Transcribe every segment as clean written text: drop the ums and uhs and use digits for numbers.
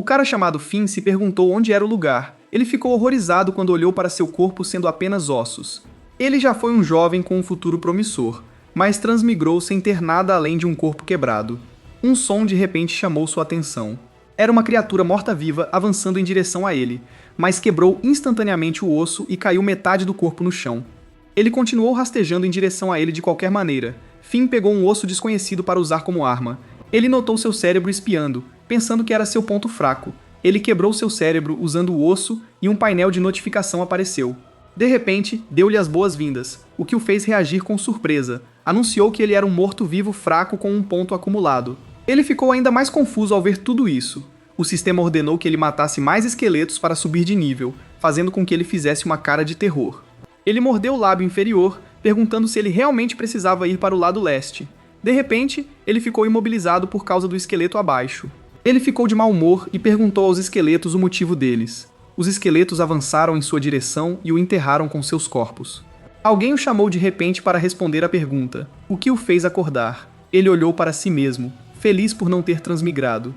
O cara chamado Finn se perguntou onde era o lugar. Ele ficou horrorizado quando olhou para seu corpo sendo apenas ossos. Ele já foi um jovem com um futuro promissor, mas transmigrou sem ter nada além de um corpo quebrado. Um som de repente chamou sua atenção. Era uma criatura morta-viva avançando em direção a ele, mas quebrou instantaneamente o osso e caiu metade do corpo no chão. Ele continuou rastejando em direção a ele de qualquer maneira. Finn pegou um osso desconhecido para usar como arma. Ele notou seu cérebro espiando, pensando que era seu ponto fraco. Ele quebrou seu cérebro usando o osso e um painel de notificação apareceu. De repente, deu-lhe as boas-vindas, o que o fez reagir com surpresa. Anunciou que ele era um morto-vivo fraco com um ponto acumulado. Ele ficou ainda mais confuso ao ver tudo isso. O sistema ordenou que ele matasse mais esqueletos para subir de nível, fazendo com que ele fizesse uma cara de terror. Ele mordeu o lábio inferior, perguntando se ele realmente precisava ir para o lado leste. De repente, ele ficou imobilizado por causa do esqueleto abaixo. Ele ficou de mau humor e perguntou aos esqueletos o motivo deles. Os esqueletos avançaram em sua direção e o enterraram com seus corpos. Alguém o chamou de repente para responder à pergunta, o que o fez acordar. Ele olhou para si mesmo, feliz por não ter transmigrado.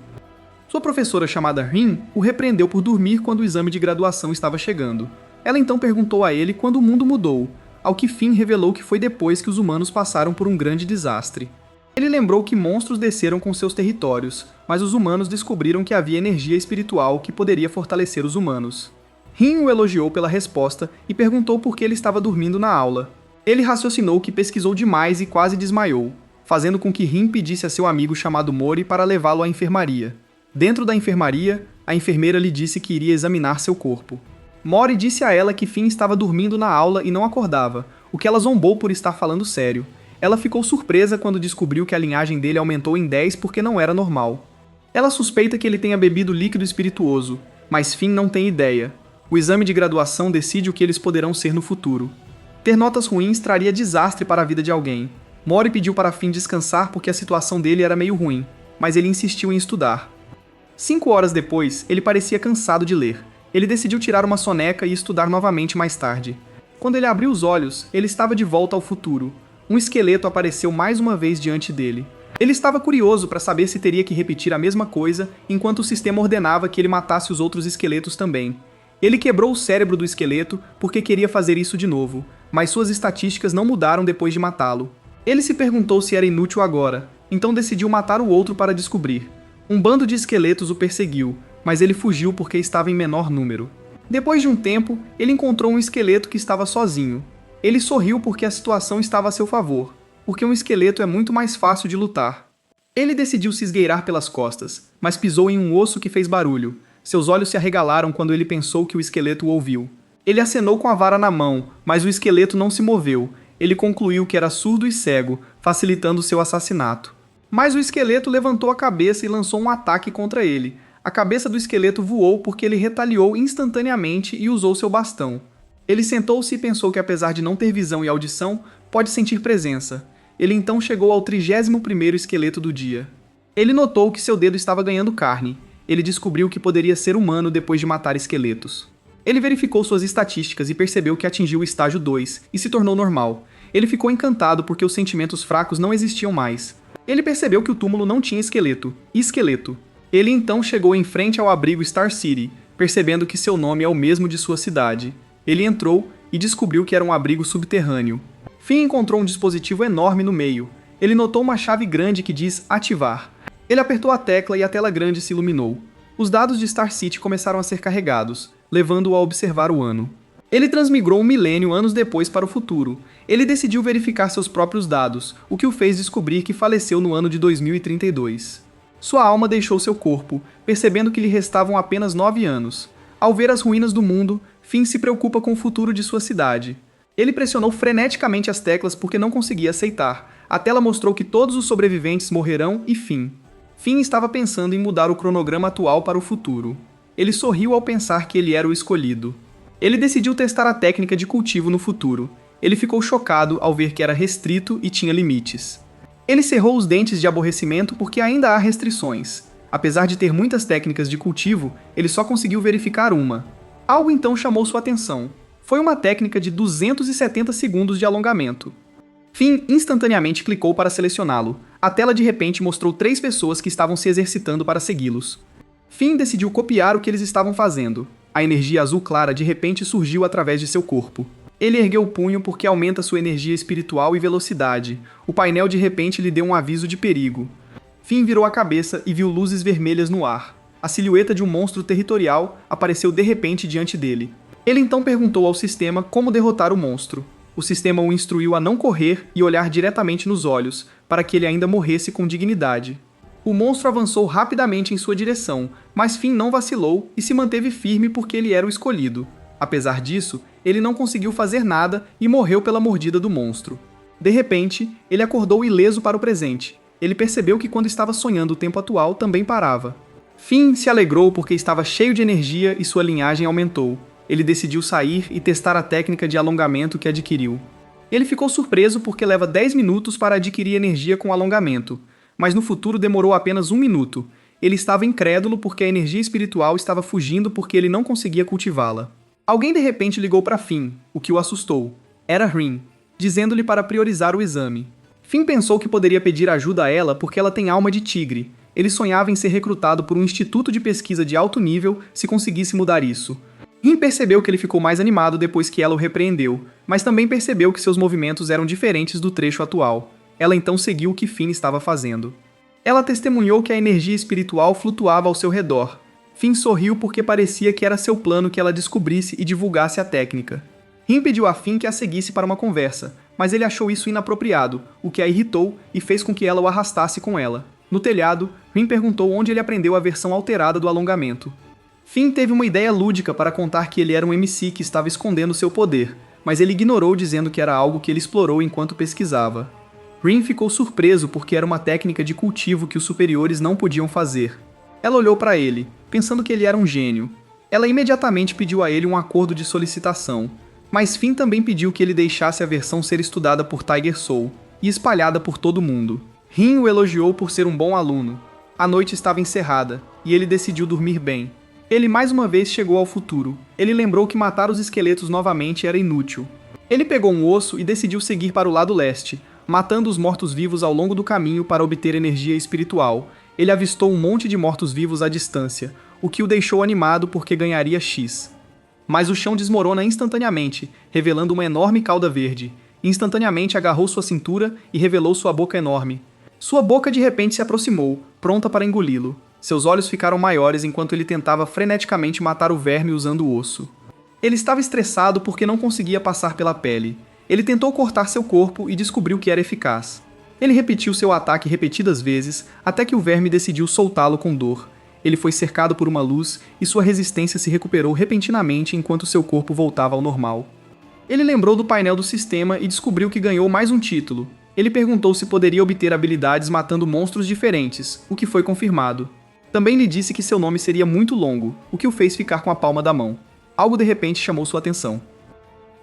Sua professora chamada Rin o repreendeu por dormir quando o exame de graduação estava chegando. Ela então perguntou a ele quando o mundo mudou, ao que Finn revelou que foi depois que os humanos passaram por um grande desastre. Ele lembrou que monstros desceram com seus territórios, mas os humanos descobriram que havia energia espiritual que poderia fortalecer os humanos. Rin o elogiou pela resposta e perguntou por que ele estava dormindo na aula. Ele raciocinou que pesquisou demais e quase desmaiou, fazendo com que Rin pedisse a seu amigo chamado Mori para levá-lo à enfermaria. Dentro da enfermaria, a enfermeira lhe disse que iria examinar seu corpo. Mori disse a ela que Finn estava dormindo na aula e não acordava, o que ela zombou por estar falando sério. Ela ficou surpresa quando descobriu que a linhagem dele aumentou em 10 porque não era normal. Ela suspeita que ele tenha bebido líquido espirituoso, mas Finn não tem ideia. O exame de graduação decide o que eles poderão ser no futuro. Ter notas ruins traria desastre para a vida de alguém. Mori pediu para Finn descansar porque a situação dele era meio ruim, mas ele insistiu em estudar. 5 horas depois, ele parecia cansado de ler. Ele decidiu tirar uma soneca e estudar novamente mais tarde. Quando ele abriu os olhos, ele estava de volta ao futuro. Um esqueleto apareceu mais uma vez diante dele. Ele estava curioso para saber se teria que repetir a mesma coisa enquanto o sistema ordenava que ele matasse os outros esqueletos também. Ele quebrou o cérebro do esqueleto porque queria fazer isso de novo, mas suas estatísticas não mudaram depois de matá-lo. Ele se perguntou se era inútil agora, então decidiu matar o outro para descobrir. Um bando de esqueletos o perseguiu, mas ele fugiu porque estava em menor número. Depois de um tempo, ele encontrou um esqueleto que estava sozinho. Ele sorriu porque a situação estava a seu favor, porque um esqueleto é muito mais fácil de lutar. Ele decidiu se esgueirar pelas costas, mas pisou em um osso que fez barulho. Seus olhos se arregalaram quando ele pensou que o esqueleto o ouviu. Ele acenou com a vara na mão, mas o esqueleto não se moveu. Ele concluiu que era surdo e cego, facilitando seu assassinato. Mas o esqueleto levantou a cabeça e lançou um ataque contra ele. A cabeça do esqueleto voou porque ele retaliou instantaneamente e usou seu bastão. Ele sentou-se e pensou que apesar de não ter visão e audição, pode sentir presença. Ele então chegou ao 31º esqueleto do dia. Ele notou que seu dedo estava ganhando carne. Ele descobriu que poderia ser humano depois de matar esqueletos. Ele verificou suas estatísticas e percebeu que atingiu o estágio 2 e se tornou normal. Ele ficou encantado porque os sentimentos fracos não existiam mais. Ele percebeu que o túmulo não tinha esqueleto. Ele então chegou em frente ao abrigo Star City, percebendo que seu nome é o mesmo de sua cidade. Ele entrou e descobriu que era um abrigo subterrâneo. Finn encontrou um dispositivo enorme no meio. Ele notou uma chave grande que diz ativar. Ele apertou a tecla e a tela grande se iluminou. Os dados de Star City começaram a ser carregados, levando-o a observar o ano. Ele transmigrou 1 milênio anos depois para o futuro. Ele decidiu verificar seus próprios dados, o que o fez descobrir que faleceu no ano de 2032. Sua alma deixou seu corpo, percebendo que lhe restavam apenas 9 anos. Ao ver as ruínas do mundo, Finn se preocupa com o futuro de sua cidade. Ele pressionou freneticamente as teclas porque não conseguia aceitar. A tela mostrou que todos os sobreviventes morrerão e fim. Finn estava pensando em mudar o cronograma atual para o futuro. Ele sorriu ao pensar que ele era o escolhido. Ele decidiu testar a técnica de cultivo no futuro. Ele ficou chocado ao ver que era restrito e tinha limites. Ele cerrou os dentes de aborrecimento porque ainda há restrições. Apesar de ter muitas técnicas de cultivo, ele só conseguiu verificar uma. Algo então chamou sua atenção. Foi uma técnica de 270 segundos de alongamento. Finn instantaneamente clicou para selecioná-lo. A tela de repente mostrou 3 pessoas que estavam se exercitando para segui-los. Finn decidiu copiar o que eles estavam fazendo. A energia azul clara de repente surgiu através de seu corpo. Ele ergueu o punho porque aumenta sua energia espiritual e velocidade. O painel de repente lhe deu um aviso de perigo. Finn virou a cabeça e viu luzes vermelhas no ar. A silhueta de um monstro territorial apareceu de repente diante dele. Ele então perguntou ao sistema como derrotar o monstro. O sistema o instruiu a não correr e olhar diretamente nos olhos, para que ele ainda morresse com dignidade. O monstro avançou rapidamente em sua direção, mas Finn não vacilou e se manteve firme porque ele era o escolhido. Apesar disso, ele não conseguiu fazer nada e morreu pela mordida do monstro. De repente, ele acordou ileso para o presente. Ele percebeu que quando estava sonhando o tempo atual também parava. Finn se alegrou porque estava cheio de energia e sua linhagem aumentou. Ele decidiu sair e testar a técnica de alongamento que adquiriu. Ele ficou surpreso porque leva 10 minutos para adquirir energia com alongamento, mas no futuro demorou apenas 1 minuto. Ele estava incrédulo porque a energia espiritual estava fugindo porque ele não conseguia cultivá-la. Alguém de repente ligou para Finn, o que o assustou. Era Rin, dizendo-lhe para priorizar o exame. Finn pensou que poderia pedir ajuda a ela porque ela tem alma de tigre. Ele sonhava em ser recrutado por um instituto de pesquisa de alto nível se conseguisse mudar isso. Rin percebeu que ele ficou mais animado depois que ela o repreendeu, mas também percebeu que seus movimentos eram diferentes do trecho atual. Ela então seguiu o que Finn estava fazendo. Ela testemunhou que a energia espiritual flutuava ao seu redor. Finn sorriu porque parecia que era seu plano que ela descobrisse e divulgasse a técnica. Rin pediu a Finn que a seguisse para uma conversa, mas ele achou isso inapropriado, o que a irritou e fez com que ela o arrastasse com ela. No telhado, Rin perguntou onde ele aprendeu a versão alterada do alongamento. Finn teve uma ideia lúdica para contar que ele era um MC que estava escondendo seu poder, mas ele ignorou dizendo que era algo que ele explorou enquanto pesquisava. Rin ficou surpreso porque era uma técnica de cultivo que os superiores não podiam fazer. Ela olhou para ele, pensando que ele era um gênio. Ela imediatamente pediu a ele um acordo de solicitação, mas Finn também pediu que ele deixasse a versão ser estudada por Tiger Soul e espalhada por todo mundo. Rin o elogiou por ser um bom aluno. A noite estava encerrada, e ele decidiu dormir bem. Ele mais uma vez chegou ao futuro. Ele lembrou que matar os esqueletos novamente era inútil. Ele pegou um osso e decidiu seguir para o lado leste, matando os mortos-vivos ao longo do caminho para obter energia espiritual. Ele avistou um monte de mortos-vivos à distância, o que o deixou animado porque ganharia X. Mas o chão desmorona instantaneamente, revelando uma enorme cauda verde. Instantaneamente agarrou sua cintura e revelou sua boca enorme. Sua boca de repente se aproximou, pronta para engoli-lo. Seus olhos ficaram maiores enquanto ele tentava freneticamente matar o verme usando o osso. Ele estava estressado porque não conseguia passar pela pele. Ele tentou cortar seu corpo e descobriu que era eficaz. Ele repetiu seu ataque repetidas vezes, até que o verme decidiu soltá-lo com dor. Ele foi cercado por uma luz e sua resistência se recuperou repentinamente enquanto seu corpo voltava ao normal. Ele lembrou do painel do sistema e descobriu que ganhou mais um título. Ele perguntou se poderia obter habilidades matando monstros diferentes, o que foi confirmado. Também lhe disse que seu nome seria muito longo, o que o fez ficar com a palma da mão. Algo de repente chamou sua atenção.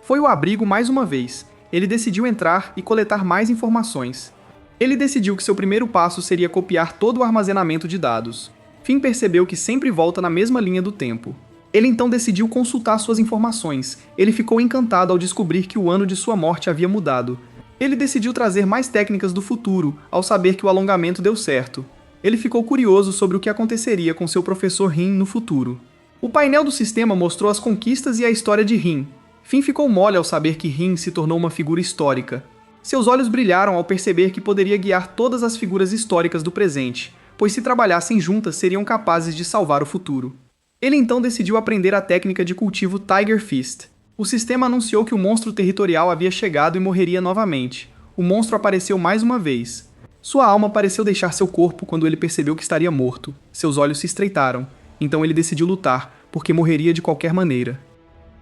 Foi o abrigo mais uma vez. Ele decidiu entrar e coletar mais informações. Ele decidiu que seu primeiro passo seria copiar todo o armazenamento de dados. Finn percebeu que sempre volta na mesma linha do tempo. Ele então decidiu consultar suas informações. Ele ficou encantado ao descobrir que o ano de sua morte havia mudado. Ele decidiu trazer mais técnicas do futuro, ao saber que o alongamento deu certo. Ele ficou curioso sobre o que aconteceria com seu professor Rin no futuro. O painel do sistema mostrou as conquistas e a história de Rin. Finn ficou mole ao saber que Rin se tornou uma figura histórica. Seus olhos brilharam ao perceber que poderia guiar todas as figuras históricas do presente, pois se trabalhassem juntas seriam capazes de salvar o futuro. Ele então decidiu aprender a técnica de cultivo Tiger Fist. O sistema anunciou que o monstro territorial havia chegado e morreria novamente. O monstro apareceu mais uma vez. Sua alma pareceu deixar seu corpo quando ele percebeu que estaria morto. Seus olhos se estreitaram. Então ele decidiu lutar, porque morreria de qualquer maneira.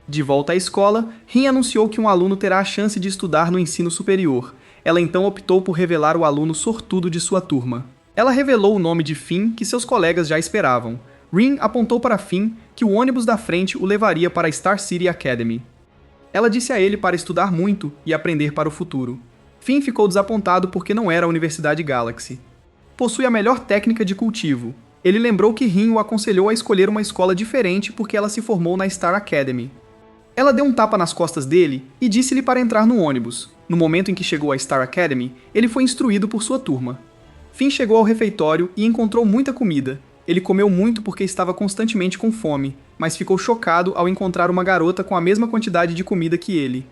De volta à escola, Rin anunciou que um aluno terá a chance de estudar no ensino superior. Ela então optou por revelar o aluno sortudo de sua turma. Ela revelou o nome de Finn que seus colegas já esperavam. Rin apontou para Finn que o ônibus da frente o levaria para a Star City Academy. Ela disse a ele para estudar muito e aprender para o futuro. Finn ficou desapontado porque não era a Universidade Galaxy. Possui a melhor técnica de cultivo. Ele lembrou que Rin o aconselhou a escolher uma escola diferente porque ela se formou na Star Academy. Ela deu um tapa nas costas dele e disse-lhe para entrar no ônibus. No momento em que chegou à Star Academy, ele foi instruído por sua turma. Finn chegou ao refeitório e encontrou muita comida. Ele comeu muito porque estava constantemente com fome, mas ficou chocado ao encontrar uma garota com a mesma quantidade de comida que ele.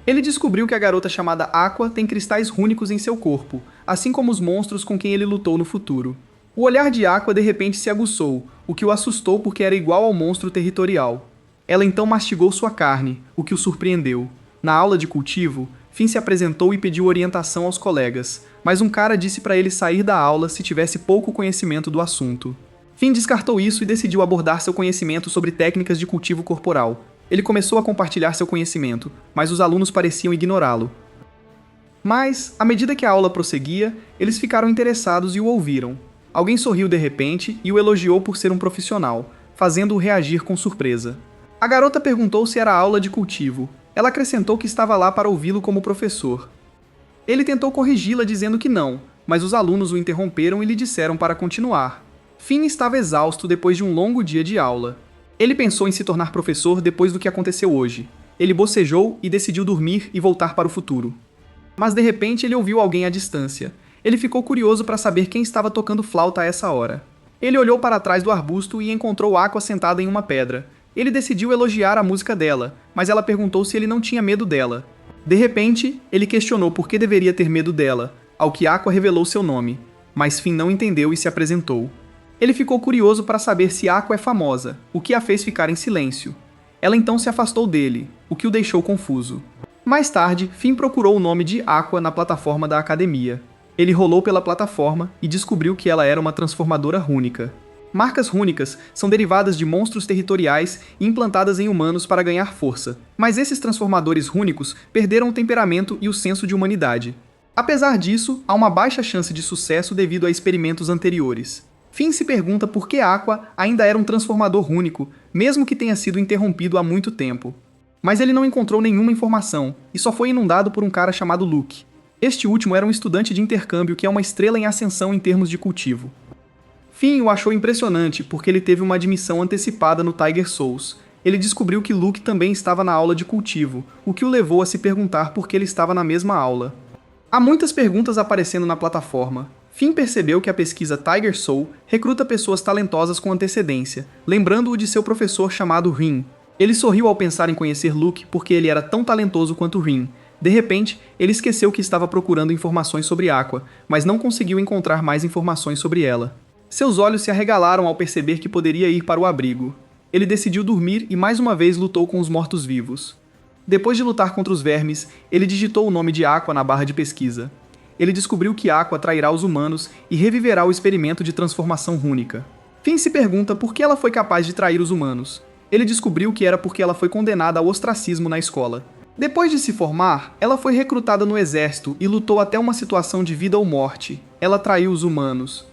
Ele descobriu que a garota chamada Aqua tem cristais rúnicos em seu corpo, assim como os monstros com quem ele lutou no futuro. O olhar de Aqua de repente se aguçou, o que o assustou porque era igual ao monstro territorial. Ela então mastigou sua carne, o que o surpreendeu. Na aula de cultivo, Finn se apresentou e pediu orientação aos colegas, mas um cara disse para ele sair da aula se tivesse pouco conhecimento do assunto. Finn descartou isso e decidiu abordar seu conhecimento sobre técnicas de cultivo corporal. Ele começou a compartilhar seu conhecimento, mas os alunos pareciam ignorá-lo. Mas, à medida que a aula prosseguia, eles ficaram interessados e o ouviram. Alguém sorriu de repente e o elogiou por ser um profissional, fazendo-o reagir com surpresa. A garota perguntou se era aula de cultivo. Ela acrescentou que estava lá para ouvi-lo como professor. Ele tentou corrigi-la dizendo que não, mas os alunos o interromperam e lhe disseram para continuar. Finn estava exausto depois de um longo dia de aula. Ele pensou em se tornar professor depois do que aconteceu hoje. Ele bocejou e decidiu dormir e voltar para o futuro. Mas de repente ele ouviu alguém à distância. Ele ficou curioso para saber quem estava tocando flauta a essa hora. Ele olhou para trás do arbusto e encontrou Aqua sentada em uma pedra. Ele decidiu elogiar a música dela, mas ela perguntou se ele não tinha medo dela. De repente, ele questionou por que deveria ter medo dela, ao que Aqua revelou seu nome. Mas Finn não entendeu e se apresentou. Ele ficou curioso para saber se Aqua é famosa, o que a fez ficar em silêncio. Ela então se afastou dele, o que o deixou confuso. Mais tarde, Finn procurou o nome de Aqua na plataforma da academia. Ele rolou pela plataforma e descobriu que ela era uma transformadora rúnica. Marcas rúnicas são derivadas de monstros territoriais e implantadas em humanos para ganhar força, mas esses transformadores rúnicos perderam o temperamento e o senso de humanidade. Apesar disso, há uma baixa chance de sucesso devido a experimentos anteriores. Finn se pergunta por que Aqua ainda era um transformador rúnico, mesmo que tenha sido interrompido há muito tempo. Mas ele não encontrou nenhuma informação, e só foi inundado por um cara chamado Luke. Este último era um estudante de intercâmbio que é uma estrela em ascensão em termos de cultivo. Finn o achou impressionante porque ele teve uma admissão antecipada no Tiger Souls. Ele descobriu que Luke também estava na aula de cultivo, o que o levou a se perguntar por que ele estava na mesma aula. Há muitas perguntas aparecendo na plataforma. Finn percebeu que a pesquisa Tiger Soul recruta pessoas talentosas com antecedência, lembrando-o de seu professor chamado Rin. Ele sorriu ao pensar em conhecer Luke porque ele era tão talentoso quanto Rin. De repente, ele esqueceu que estava procurando informações sobre Aqua, mas não conseguiu encontrar mais informações sobre ela. Seus olhos se arregalaram ao perceber que poderia ir para o abrigo. Ele decidiu dormir e mais uma vez lutou com os mortos-vivos. Depois de lutar contra os vermes, ele digitou o nome de Aqua na barra de pesquisa. Ele descobriu que Aqua atrairá os humanos e reviverá o experimento de transformação rúnica. Finn se pergunta por que ela foi capaz de trair os humanos. Ele descobriu que era porque ela foi condenada ao ostracismo na escola. Depois de se formar, ela foi recrutada no exército e lutou até uma situação de vida ou morte. Ela traiu os humanos.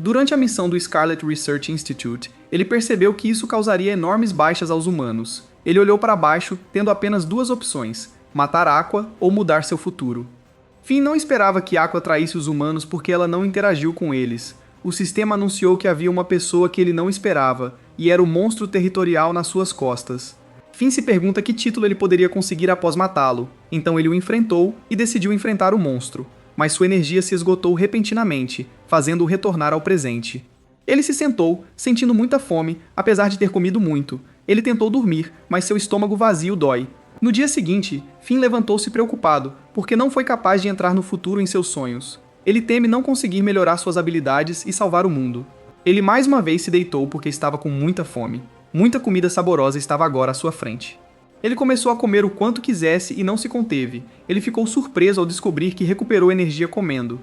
Durante a missão do Scarlet Research Institute, ele percebeu que isso causaria enormes baixas aos humanos. Ele olhou para baixo, tendo apenas duas opções: matar Aqua ou mudar seu futuro. Finn não esperava que Aqua traísse os humanos porque ela não interagiu com eles. O sistema anunciou que havia uma pessoa que ele não esperava, e era o monstro territorial nas suas costas. Finn se pergunta que título ele poderia conseguir após matá-lo, então ele o enfrentou e decidiu enfrentar o monstro, mas sua energia se esgotou repentinamente, fazendo-o retornar ao presente. Ele se sentou, sentindo muita fome, apesar de ter comido muito. Ele tentou dormir, mas seu estômago vazio dói. No dia seguinte, Finn levantou-se preocupado, porque não foi capaz de entrar no futuro em seus sonhos. Ele teme não conseguir melhorar suas habilidades e salvar o mundo. Ele mais uma vez se deitou porque estava com muita fome. Muita comida saborosa estava agora à sua frente. Ele começou a comer o quanto quisesse e não se conteve. Ele ficou surpreso ao descobrir que recuperou energia comendo.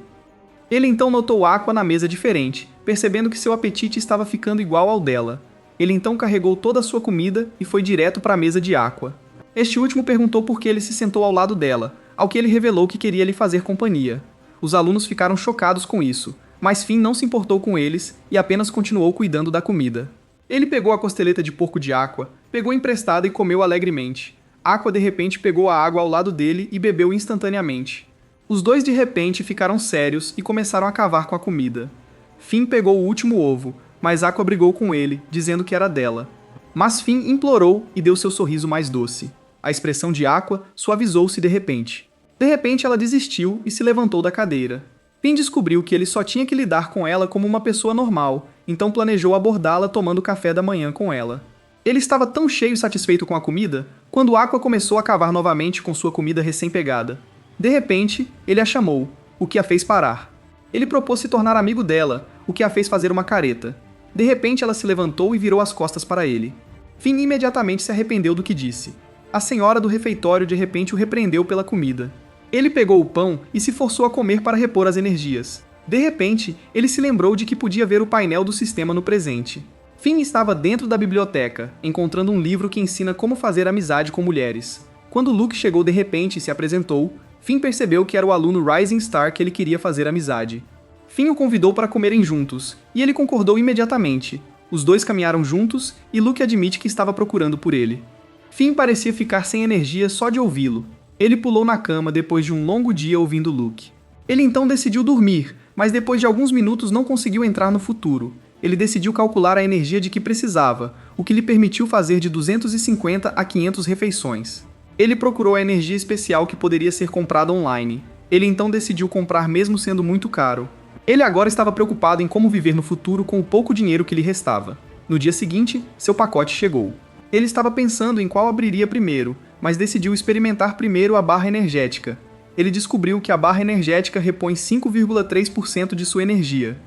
Ele então notou Aqua na mesa diferente, percebendo que seu apetite estava ficando igual ao dela. Ele então carregou toda a sua comida e foi direto para a mesa de Aqua. Este último perguntou por que ele se sentou ao lado dela, ao que ele revelou que queria lhe fazer companhia. Os alunos ficaram chocados com isso, mas Finn não se importou com eles e apenas continuou cuidando da comida. Ele pegou a costeleta de porco de Aqua, pegou emprestada e comeu alegremente. Aqua de repente pegou a água ao lado dele e bebeu instantaneamente. Os dois de repente ficaram sérios e começaram a cavar com a comida. Finn pegou o último ovo, mas Aqua brigou com ele, dizendo que era dela. Mas Finn implorou e deu seu sorriso mais doce. A expressão de Aqua suavizou-se de repente. De repente ela desistiu e se levantou da cadeira. Finn descobriu que ele só tinha que lidar com ela como uma pessoa normal, então planejou abordá-la tomando café da manhã com ela. Ele estava tão cheio e satisfeito com a comida, quando Aqua começou a cavar novamente com sua comida recém-pegada. De repente, ele a chamou, o que a fez parar. Ele propôs se tornar amigo dela, o que a fez fazer uma careta. De repente, ela se levantou e virou as costas para ele. Finn imediatamente se arrependeu do que disse. A senhora do refeitório de repente o repreendeu pela comida. Ele pegou o pão e se forçou a comer para repor as energias. De repente, ele se lembrou de que podia ver o painel do sistema no presente. Finn estava dentro da biblioteca, encontrando um livro que ensina como fazer amizade com mulheres. Quando Luke chegou de repente e se apresentou, Finn percebeu que era o aluno Rising Star que ele queria fazer amizade. Finn o convidou para comerem juntos, e ele concordou imediatamente. Os dois caminharam juntos, e Luke admite que estava procurando por ele. Finn parecia ficar sem energia só de ouvi-lo. Ele pulou na cama depois de um longo dia ouvindo Luke. Ele então decidiu dormir, mas depois de alguns minutos não conseguiu entrar no futuro. Ele decidiu calcular a energia de que precisava, o que lhe permitiu fazer de 250 a 500 refeições. Ele procurou a energia especial que poderia ser comprada online. Ele então decidiu comprar mesmo sendo muito caro. Ele agora estava preocupado em como viver no futuro com o pouco dinheiro que lhe restava. No dia seguinte, seu pacote chegou. Ele estava pensando em qual abriria primeiro, mas decidiu experimentar primeiro a barra energética. Ele descobriu que a barra energética repõe 5,3% de sua energia.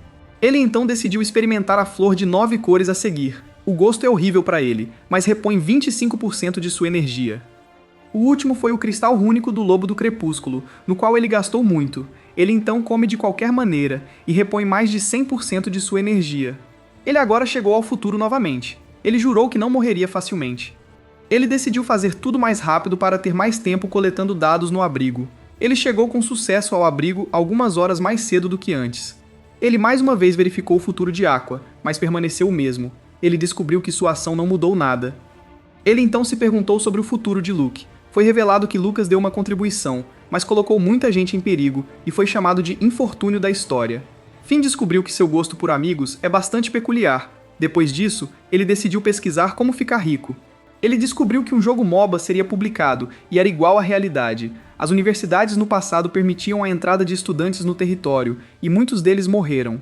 Ele então decidiu experimentar a flor de 9 cores a seguir. O gosto é horrível para ele, mas repõe 25% de sua energia. O último foi o cristal rúnico do Lobo do Crepúsculo, no qual ele gastou muito. Ele então come de qualquer maneira e repõe mais de 100% de sua energia. Ele agora chegou ao futuro novamente. Ele jurou que não morreria facilmente. Ele decidiu fazer tudo mais rápido para ter mais tempo coletando dados no abrigo. Ele chegou com sucesso ao abrigo algumas horas mais cedo do que antes. Ele mais uma vez verificou o futuro de Aqua, mas permaneceu o mesmo. Ele descobriu que sua ação não mudou nada. Ele então se perguntou sobre o futuro de Luke. Foi revelado que Lucas deu uma contribuição, mas colocou muita gente em perigo e foi chamado de infortúnio da história. Finn descobriu que seu gosto por amigos é bastante peculiar. Depois disso, ele decidiu pesquisar como ficar rico. Ele descobriu que um jogo MOBA seria publicado e era igual à realidade. As universidades no passado permitiam a entrada de estudantes no território, e muitos deles morreram.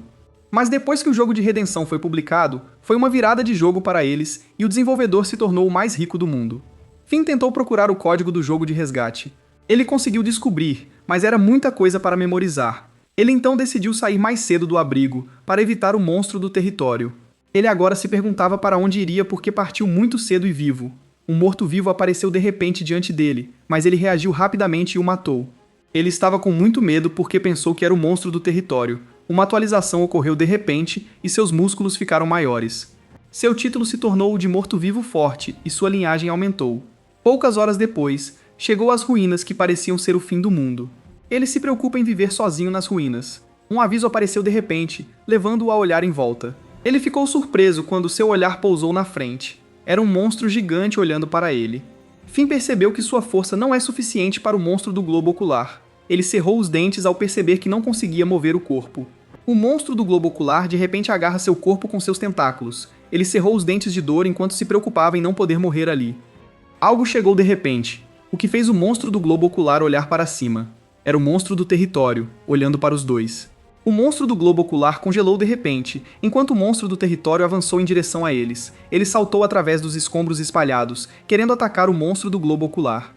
Mas depois que o jogo de redenção foi publicado, foi uma virada de jogo para eles e o desenvolvedor se tornou o mais rico do mundo. Finn tentou procurar o código do jogo de resgate. Ele conseguiu descobrir, mas era muita coisa para memorizar. Ele então decidiu sair mais cedo do abrigo, para evitar o monstro do território. Ele agora se perguntava para onde iria porque partiu muito cedo e vivo. Um morto-vivo apareceu de repente diante dele, mas ele reagiu rapidamente e o matou. Ele estava com muito medo porque pensou que era o monstro do território. Uma atualização ocorreu de repente e seus músculos ficaram maiores. Seu título se tornou o de morto-vivo forte e sua linhagem aumentou. Poucas horas depois, chegou às ruínas que pareciam ser o fim do mundo. Ele se preocupa em viver sozinho nas ruínas. Um aviso apareceu de repente, levando-o a olhar em volta. Ele ficou surpreso quando seu olhar pousou na frente. Era um monstro gigante olhando para ele. Finn percebeu que sua força não é suficiente para o monstro do globo ocular. Ele cerrou os dentes ao perceber que não conseguia mover o corpo. O monstro do globo ocular de repente agarra seu corpo com seus tentáculos. Ele cerrou os dentes de dor enquanto se preocupava em não poder morrer ali. Algo chegou de repente, o que fez o monstro do globo ocular olhar para cima. Era o monstro do território, olhando para os dois. O monstro do globo ocular congelou de repente, enquanto o monstro do território avançou em direção a eles. Ele saltou através dos escombros espalhados, querendo atacar o monstro do globo ocular.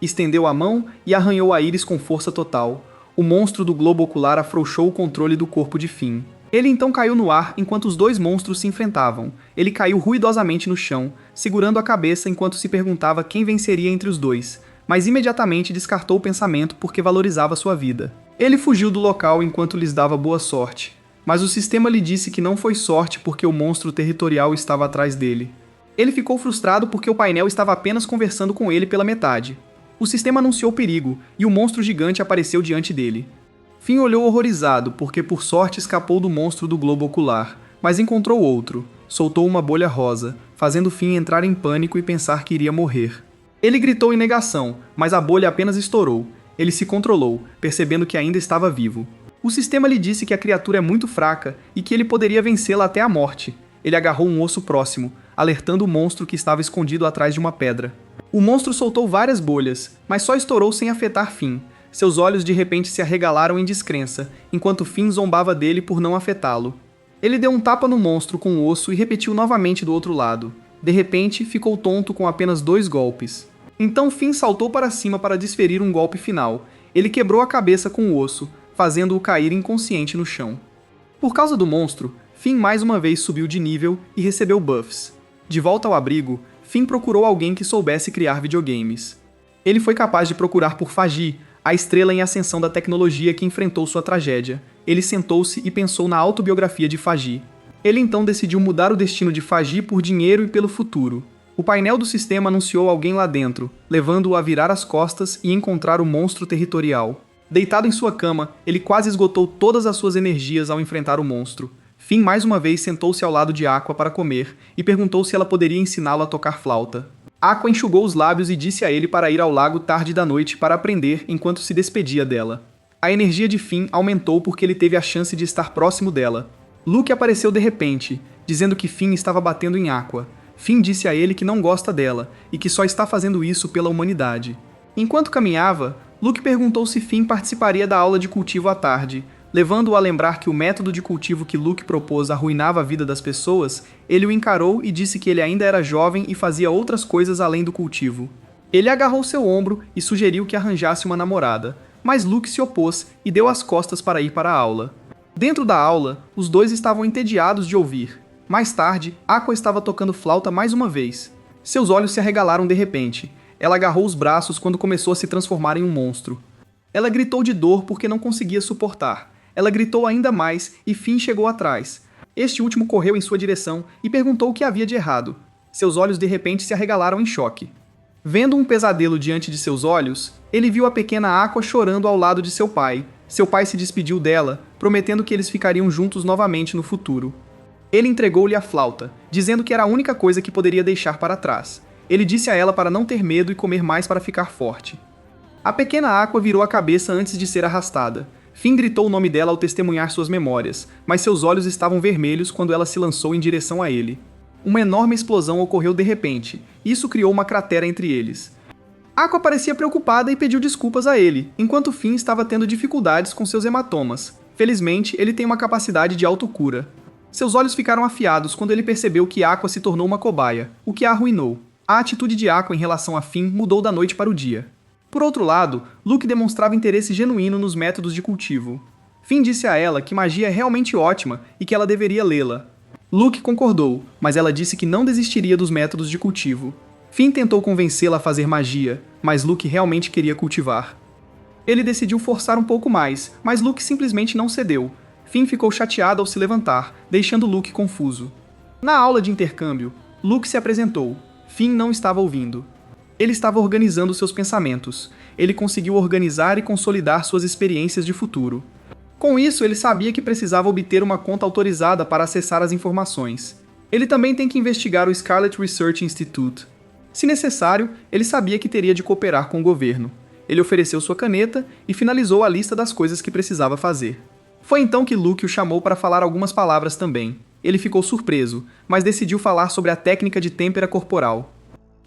Estendeu a mão e arranhou a íris com força total. O monstro do globo ocular afrouxou o controle do corpo de Finn. Ele então caiu no ar enquanto os dois monstros se enfrentavam. Ele caiu ruidosamente no chão, segurando a cabeça enquanto se perguntava quem venceria entre os dois, mas imediatamente descartou o pensamento porque valorizava sua vida. Ele fugiu do local enquanto lhes dava boa sorte, mas o sistema lhe disse que não foi sorte porque o monstro territorial estava atrás dele. Ele ficou frustrado porque o painel estava apenas conversando com ele pela metade. O sistema anunciou perigo, e o monstro gigante apareceu diante dele. Finn olhou horrorizado porque por sorte escapou do monstro do globo ocular, mas encontrou outro. Soltou uma bolha rosa, fazendo Finn entrar em pânico e pensar que iria morrer. Ele gritou em negação, mas a bolha apenas estourou. Ele se controlou, percebendo que ainda estava vivo. O sistema lhe disse que a criatura é muito fraca e que ele poderia vencê-la até a morte. Ele agarrou um osso próximo, alertando o monstro que estava escondido atrás de uma pedra. O monstro soltou várias bolhas, mas só estourou sem afetar Finn. Seus olhos de repente se arregalaram em descrença, enquanto Finn zombava dele por não afetá-lo. Ele deu um tapa no monstro com o osso e repetiu novamente do outro lado. De repente, ficou tonto com apenas 2 golpes. Então Finn saltou para cima para desferir um golpe final. Ele quebrou a cabeça com o osso, fazendo-o cair inconsciente no chão. Por causa do monstro, Finn mais uma vez subiu de nível e recebeu buffs. De volta ao abrigo, Finn procurou alguém que soubesse criar videogames. Ele foi capaz de procurar por Fagi, a estrela em ascensão da tecnologia que enfrentou sua tragédia. Ele sentou-se e pensou na autobiografia de Fagi. Ele então decidiu mudar o destino de Fagi por dinheiro e pelo futuro. O painel do sistema anunciou alguém lá dentro, levando-o a virar as costas e encontrar o monstro territorial. Deitado em sua cama, ele quase esgotou todas as suas energias ao enfrentar o monstro. Finn mais uma vez sentou-se ao lado de Aqua para comer e perguntou se ela poderia ensiná-lo a tocar flauta. Aqua enxugou os lábios e disse a ele para ir ao lago tarde da noite para aprender enquanto se despedia dela. A energia de Finn aumentou porque ele teve a chance de estar próximo dela. Luke apareceu de repente, dizendo que Finn estava batendo em Aqua. Finn disse a ele que não gosta dela e que só está fazendo isso pela humanidade. Enquanto caminhava, Luke perguntou se Finn participaria da aula de cultivo à tarde. Levando-o a lembrar que o método de cultivo que Luke propôs arruinava a vida das pessoas, ele o encarou e disse que ele ainda era jovem e fazia outras coisas além do cultivo. Ele agarrou seu ombro e sugeriu que arranjasse uma namorada, mas Luke se opôs e deu as costas para ir para a aula. Dentro da aula, os dois estavam entediados de ouvir. Mais tarde, Aqua estava tocando flauta mais uma vez. Seus olhos se arregalaram de repente. Ela agarrou os braços quando começou a se transformar em um monstro. Ela gritou de dor porque não conseguia suportar. Ela gritou ainda mais e Finn chegou atrás. Este último correu em sua direção e perguntou o que havia de errado. Seus olhos de repente se arregalaram em choque. Vendo um pesadelo diante de seus olhos, ele viu a pequena Aqua chorando ao lado de seu pai. Seu pai se despediu dela, prometendo que eles ficariam juntos novamente no futuro. Ele entregou-lhe a flauta, dizendo que era a única coisa que poderia deixar para trás. Ele disse a ela para não ter medo e comer mais para ficar forte. A pequena Aqua virou a cabeça antes de ser arrastada. Finn gritou o nome dela ao testemunhar suas memórias, mas seus olhos estavam vermelhos quando ela se lançou em direção a ele. Uma enorme explosão ocorreu de repente, e isso criou uma cratera entre eles. Aqua parecia preocupada e pediu desculpas a ele, enquanto Finn estava tendo dificuldades com seus hematomas. Felizmente, ele tem uma capacidade de autocura. Seus olhos ficaram afiados quando ele percebeu que Aqua se tornou uma cobaia, o que a arruinou. A atitude de Aqua em relação a Finn mudou da noite para o dia. Por outro lado, Luke demonstrava interesse genuíno nos métodos de cultivo. Finn disse a ela que magia é realmente ótima e que ela deveria lê-la. Luke concordou, mas ela disse que não desistiria dos métodos de cultivo. Finn tentou convencê-la a fazer magia, mas Luke realmente queria cultivar. Ele decidiu forçar um pouco mais, mas Luke simplesmente não cedeu. Finn ficou chateado ao se levantar, deixando Luke confuso. Na aula de intercâmbio, Luke se apresentou. Finn não estava ouvindo. Ele estava organizando seus pensamentos. Ele conseguiu organizar e consolidar suas experiências de futuro. Com isso, ele sabia que precisava obter uma conta autorizada para acessar as informações. Ele também tem que investigar o Scarlet Research Institute. Se necessário, ele sabia que teria de cooperar com o governo. Ele ofereceu sua caneta e finalizou a lista das coisas que precisava fazer. Foi então que Luke o chamou para falar algumas palavras também. Ele ficou surpreso, mas decidiu falar sobre a técnica de têmpera corporal.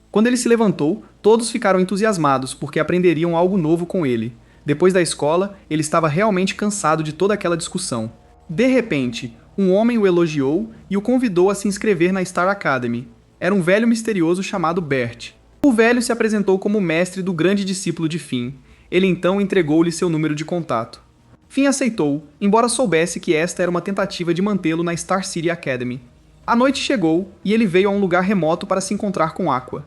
Quando ele se levantou, todos ficaram entusiasmados porque aprenderiam algo novo com ele. Depois da escola, ele estava realmente cansado de toda aquela discussão. De repente, um homem o elogiou e o convidou a se inscrever na Star Academy. Era um velho misterioso chamado Bert. O velho se apresentou como mestre do grande discípulo de Finn. Ele então entregou-lhe seu número de contato. Finn aceitou, embora soubesse que esta era uma tentativa de mantê-lo na Star City Academy. A noite chegou e ele veio a um lugar remoto para se encontrar com Aqua.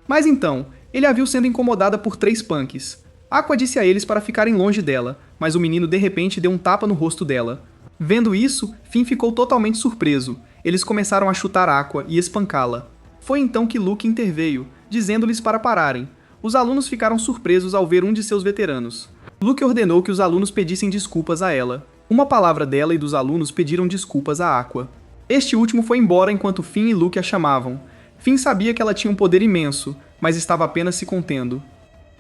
Mas então, ele a viu sendo incomodada por 3 punks. Aqua disse a eles para ficarem longe dela, mas o menino de repente deu um tapa no rosto dela. Vendo isso, Finn ficou totalmente surpreso. Eles começaram a chutar Aqua e espancá-la. Foi então que Luke interveio, dizendo-lhes para pararem. Os alunos ficaram surpresos ao ver um de seus veteranos. Luke ordenou que os alunos pedissem desculpas a ela. Uma palavra dela e dos alunos pediram desculpas a Aqua. Este último foi embora enquanto Finn e Luke a chamavam. Finn sabia que ela tinha um poder imenso, mas estava apenas se contendo.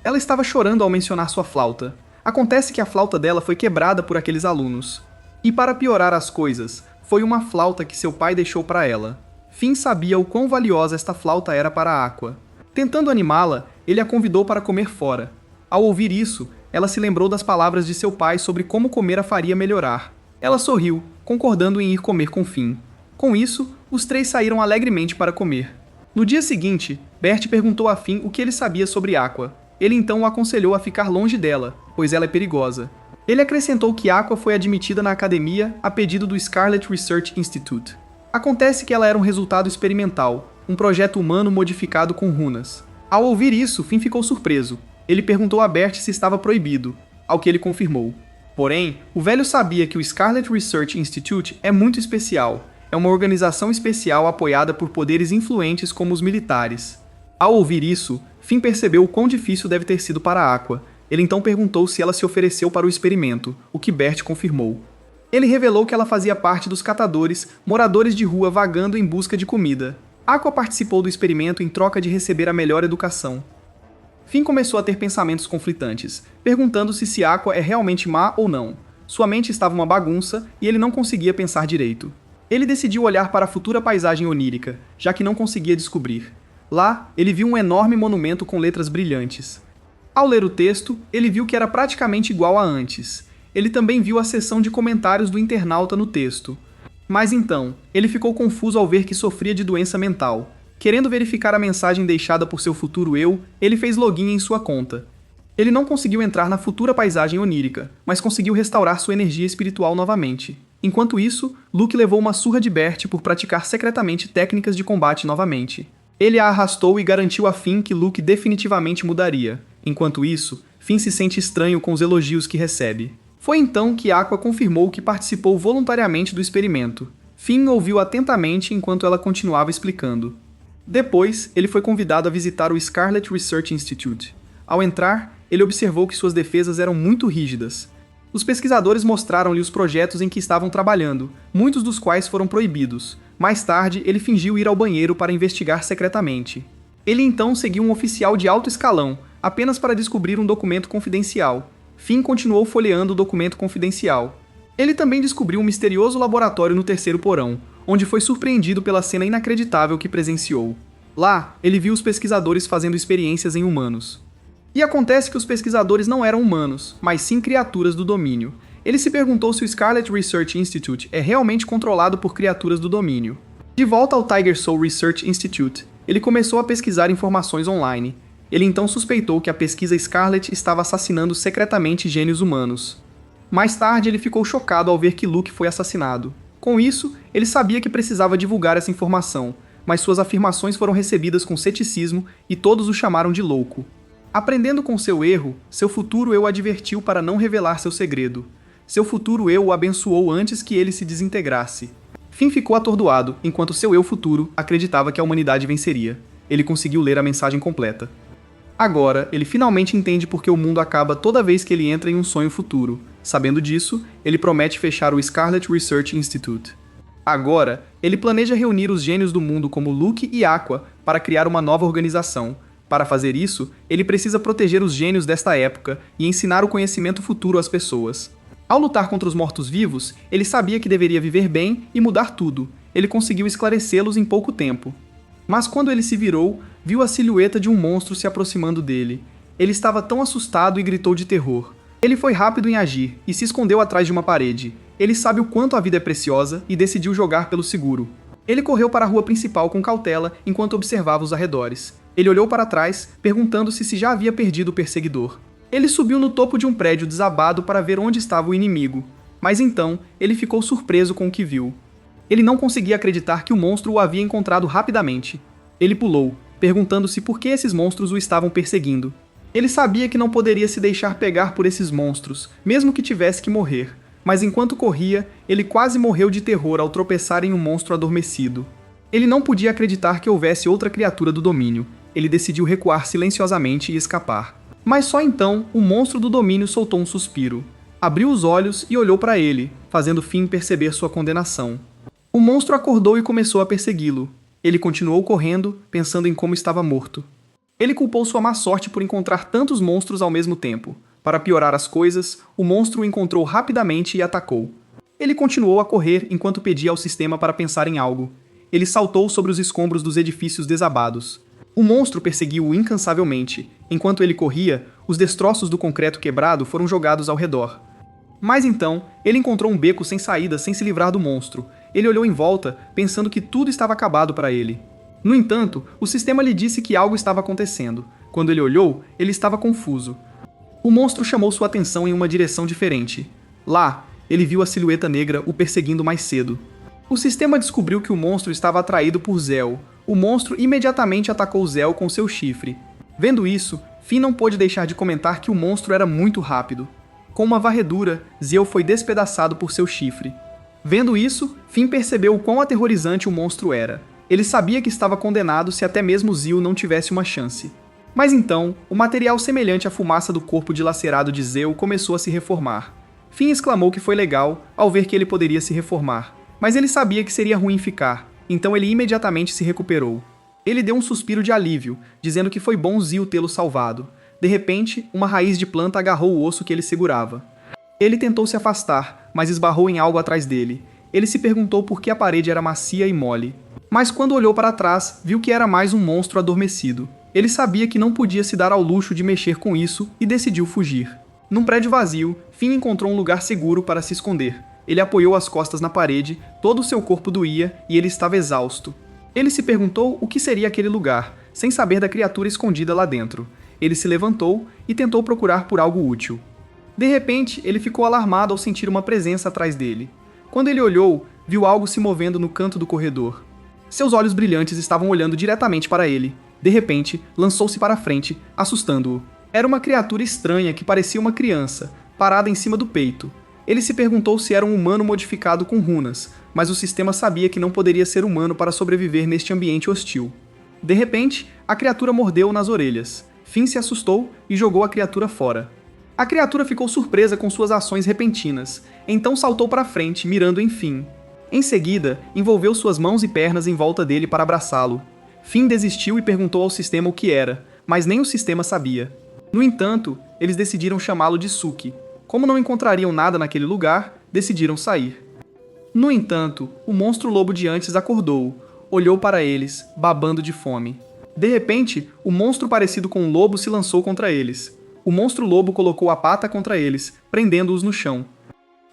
Ela estava chorando ao mencionar sua flauta. Acontece que a flauta dela foi quebrada por aqueles alunos. E para piorar as coisas, foi uma flauta que seu pai deixou para ela. Finn sabia o quão valiosa esta flauta era para Aqua. Tentando animá-la, ele a convidou para comer fora. Ao ouvir isso, ela se lembrou das palavras de seu pai sobre como comer a faria melhorar. Ela sorriu, concordando em ir comer com Finn. Com isso, os três saíram alegremente para comer. No dia seguinte, Bert perguntou a Finn o que ele sabia sobre Aqua. Ele então o aconselhou a ficar longe dela, pois ela é perigosa. Ele acrescentou que Aqua foi admitida na academia a pedido do Scarlet Research Institute. Acontece que ela era um resultado experimental, um projeto humano modificado com runas. Ao ouvir isso, Finn ficou surpreso. Ele perguntou a Bert se estava proibido, ao que ele confirmou. Porém, o velho sabia que o Scarlet Research Institute é muito especial. É uma organização especial apoiada por poderes influentes como os militares. Ao ouvir isso, Finn percebeu o quão difícil deve ter sido para Aqua. Ele então perguntou se ela se ofereceu para o experimento, o que Bert confirmou. Ele revelou que ela fazia parte dos catadores, moradores de rua vagando em busca de comida. Aqua participou do experimento em troca de receber a melhor educação. Finn começou a ter pensamentos conflitantes, perguntando-se se Aqua é realmente má ou não. Sua mente estava uma bagunça e ele não conseguia pensar direito. Ele decidiu olhar para a futura paisagem onírica, já que não conseguia descobrir. Lá, ele viu um enorme monumento com letras brilhantes. Ao ler o texto, ele viu que era praticamente igual a antes. Ele também viu a seção de comentários do internauta no texto. Mas então, ele ficou confuso ao ver que sofria de doença mental. Querendo verificar a mensagem deixada por seu futuro eu, ele fez login em sua conta. Ele não conseguiu entrar na futura paisagem onírica, mas conseguiu restaurar sua energia espiritual novamente. Enquanto isso, Luke levou uma surra de Bert por praticar secretamente técnicas de combate novamente. Ele a arrastou e garantiu a Finn que Luke definitivamente mudaria. Enquanto isso, Finn se sente estranho com os elogios que recebe. Foi então que Aqua confirmou que participou voluntariamente do experimento. Finn ouviu atentamente enquanto ela continuava explicando. Depois, ele foi convidado a visitar o Scarlet Research Institute. Ao entrar, ele observou que suas defesas eram muito rígidas. Os pesquisadores mostraram-lhe os projetos em que estavam trabalhando, muitos dos quais foram proibidos. Mais tarde, ele fingiu ir ao banheiro para investigar secretamente. Ele então seguiu um oficial de alto escalão, apenas para descobrir um documento confidencial. Finn continuou folheando o documento confidencial. Ele também descobriu um misterioso laboratório no terceiro porão, onde foi surpreendido pela cena inacreditável que presenciou. Lá, ele viu os pesquisadores fazendo experiências em humanos. E acontece que os pesquisadores não eram humanos, mas sim criaturas do domínio. Ele se perguntou se o Scarlet Research Institute é realmente controlado por criaturas do domínio. De volta ao Tiger Soul Research Institute, ele começou a pesquisar informações online. Ele então suspeitou que a pesquisa Scarlet estava assassinando secretamente gênios humanos. Mais tarde, ele ficou chocado ao ver que Luke foi assassinado. Com isso, ele sabia que precisava divulgar essa informação, mas suas afirmações foram recebidas com ceticismo e todos o chamaram de louco. Aprendendo com seu erro, seu futuro eu advertiu para não revelar seu segredo. Seu futuro eu o abençoou antes que ele se desintegrasse. Finn ficou atordoado, enquanto seu eu futuro acreditava que a humanidade venceria. Ele conseguiu ler a mensagem completa. Agora, ele finalmente entende por que o mundo acaba toda vez que ele entra em um sonho futuro. Sabendo disso, ele promete fechar o Scarlet Research Institute. Agora, ele planeja reunir os gênios do mundo como Luke e Aqua para criar uma nova organização. Para fazer isso, ele precisa proteger os gênios desta época e ensinar o conhecimento futuro às pessoas. Ao lutar contra os mortos-vivos, ele sabia que deveria viver bem e mudar tudo. Ele conseguiu esclarecê-los em pouco tempo. Mas quando ele se virou, viu a silhueta de um monstro se aproximando dele. Ele estava tão assustado e gritou de terror. Ele foi rápido em agir e se escondeu atrás de uma parede. Ele sabe o quanto a vida é preciosa e decidiu jogar pelo seguro. Ele correu para a rua principal com cautela enquanto observava os arredores. Ele olhou para trás, perguntando-se se já havia perdido o perseguidor. Ele subiu no topo de um prédio desabado para ver onde estava o inimigo. Mas então, ele ficou surpreso com o que viu. Ele não conseguia acreditar que o monstro o havia encontrado rapidamente. Ele pulou, perguntando-se por que esses monstros o estavam perseguindo. Ele sabia que não poderia se deixar pegar por esses monstros, mesmo que tivesse que morrer. Mas enquanto corria, ele quase morreu de terror ao tropeçar em um monstro adormecido. Ele não podia acreditar que houvesse outra criatura do domínio. Ele decidiu recuar silenciosamente e escapar. Mas só então, o monstro do domínio soltou um suspiro. Abriu os olhos e olhou para ele, fazendo Finn perceber sua condenação. O monstro acordou e começou a persegui-lo. Ele continuou correndo, pensando em como estava morto. Ele culpou sua má sorte por encontrar tantos monstros ao mesmo tempo. Para piorar as coisas, o monstro o encontrou rapidamente e atacou. Ele continuou a correr enquanto pedia ao sistema para pensar em algo. Ele saltou sobre os escombros dos edifícios desabados. O monstro perseguiu-o incansavelmente. Enquanto ele corria, os destroços do concreto quebrado foram jogados ao redor. Mas então, ele encontrou um beco sem saída sem se livrar do monstro. Ele olhou em volta, pensando que tudo estava acabado para ele. No entanto, o sistema lhe disse que algo estava acontecendo. Quando ele olhou, ele estava confuso. O monstro chamou sua atenção em uma direção diferente. Lá, ele viu a silhueta negra o perseguindo mais cedo. O sistema descobriu que o monstro estava atraído por Zell. O monstro imediatamente atacou Zell com seu chifre. Vendo isso, Finn não pôde deixar de comentar que o monstro era muito rápido. Com uma varredura, Zell foi despedaçado por seu chifre. Vendo isso, Finn percebeu o quão aterrorizante o monstro era. Ele sabia que estava condenado se até mesmo Zell não tivesse uma chance. Mas então, o material semelhante à fumaça do corpo dilacerado de Zell começou a se reformar. Finn exclamou que foi legal ao ver que ele poderia se reformar, mas ele sabia que seria ruim ficar, então ele imediatamente se recuperou. Ele deu um suspiro de alívio, dizendo que foi bom Zell tê-lo salvado. De repente, uma raiz de planta agarrou o osso que ele segurava. Ele tentou se afastar, mas esbarrou em algo atrás dele. Ele se perguntou por que a parede era macia e mole. Mas quando olhou para trás, viu que era mais um monstro adormecido. Ele sabia que não podia se dar ao luxo de mexer com isso e decidiu fugir. Num prédio vazio, Finn encontrou um lugar seguro para se esconder. Ele apoiou as costas na parede, todo o seu corpo doía e ele estava exausto. Ele se perguntou o que seria aquele lugar, sem saber da criatura escondida lá dentro. Ele se levantou e tentou procurar por algo útil. De repente, ele ficou alarmado ao sentir uma presença atrás dele. Quando ele olhou, viu algo se movendo no canto do corredor. Seus olhos brilhantes estavam olhando diretamente para ele. De repente, lançou-se para a frente, assustando-o. Era uma criatura estranha que parecia uma criança, parada em cima do peito. Ele se perguntou se era um humano modificado com runas, mas o sistema sabia que não poderia ser humano para sobreviver neste ambiente hostil. De repente, a criatura mordeu-o nas orelhas. Finn se assustou e jogou a criatura fora. A criatura ficou surpresa com suas ações repentinas, então saltou para frente, mirando em Finn. Em seguida, envolveu suas mãos e pernas em volta dele para abraçá-lo. Finn desistiu e perguntou ao sistema o que era, mas nem o sistema sabia. No entanto, eles decidiram chamá-lo de Suki. Como não encontrariam nada naquele lugar, decidiram sair. No entanto, o monstro lobo de antes acordou, olhou para eles, babando de fome. De repente, o monstro parecido com um lobo se lançou contra eles. O monstro lobo colocou a pata contra eles, prendendo-os no chão.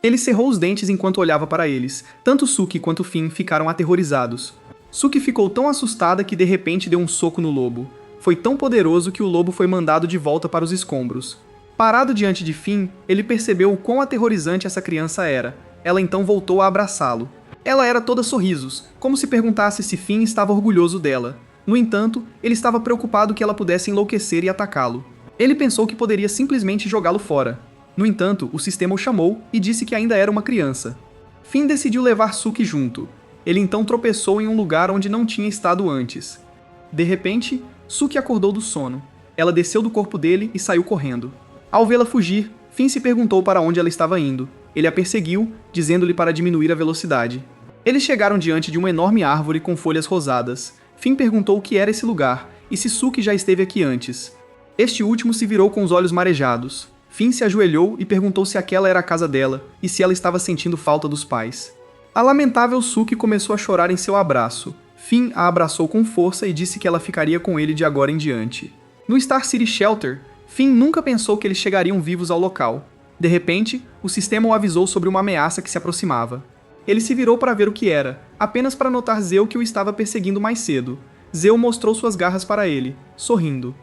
Ele cerrou os dentes enquanto olhava para eles. Tanto Suki quanto Finn ficaram aterrorizados. Suki ficou tão assustada que de repente deu um soco no lobo. Foi tão poderoso que o lobo foi mandado de volta para os escombros. Parado diante de Finn, ele percebeu o quão aterrorizante essa criança era. Ela então voltou a abraçá-lo. Ela era toda sorrisos, como se perguntasse se Finn estava orgulhoso dela. No entanto, ele estava preocupado que ela pudesse enlouquecer e atacá-lo. Ele pensou que poderia simplesmente jogá-lo fora. No entanto, o sistema o chamou e disse que ainda era uma criança. Finn decidiu levar Suki junto. Ele então tropeçou em um lugar onde não tinha estado antes. De repente, Suki acordou do sono. Ela desceu do corpo dele e saiu correndo. Ao vê-la fugir, Finn se perguntou para onde ela estava indo. Ele a perseguiu, dizendo-lhe para diminuir a velocidade. Eles chegaram diante de uma enorme árvore com folhas rosadas. Finn perguntou o que era esse lugar e se Suki já esteve aqui antes. Este último se virou com os olhos marejados. Finn se ajoelhou e perguntou se aquela era a casa dela e se ela estava sentindo falta dos pais. A lamentável Suki começou a chorar em seu abraço. Finn a abraçou com força e disse que ela ficaria com ele de agora em diante. No Star City Shelter, Finn nunca pensou que eles chegariam vivos ao local. De repente, o sistema o avisou sobre uma ameaça que se aproximava. Ele se virou para ver o que era, apenas para notar Zell que o estava perseguindo mais cedo. Zell mostrou suas garras para ele, sorrindo.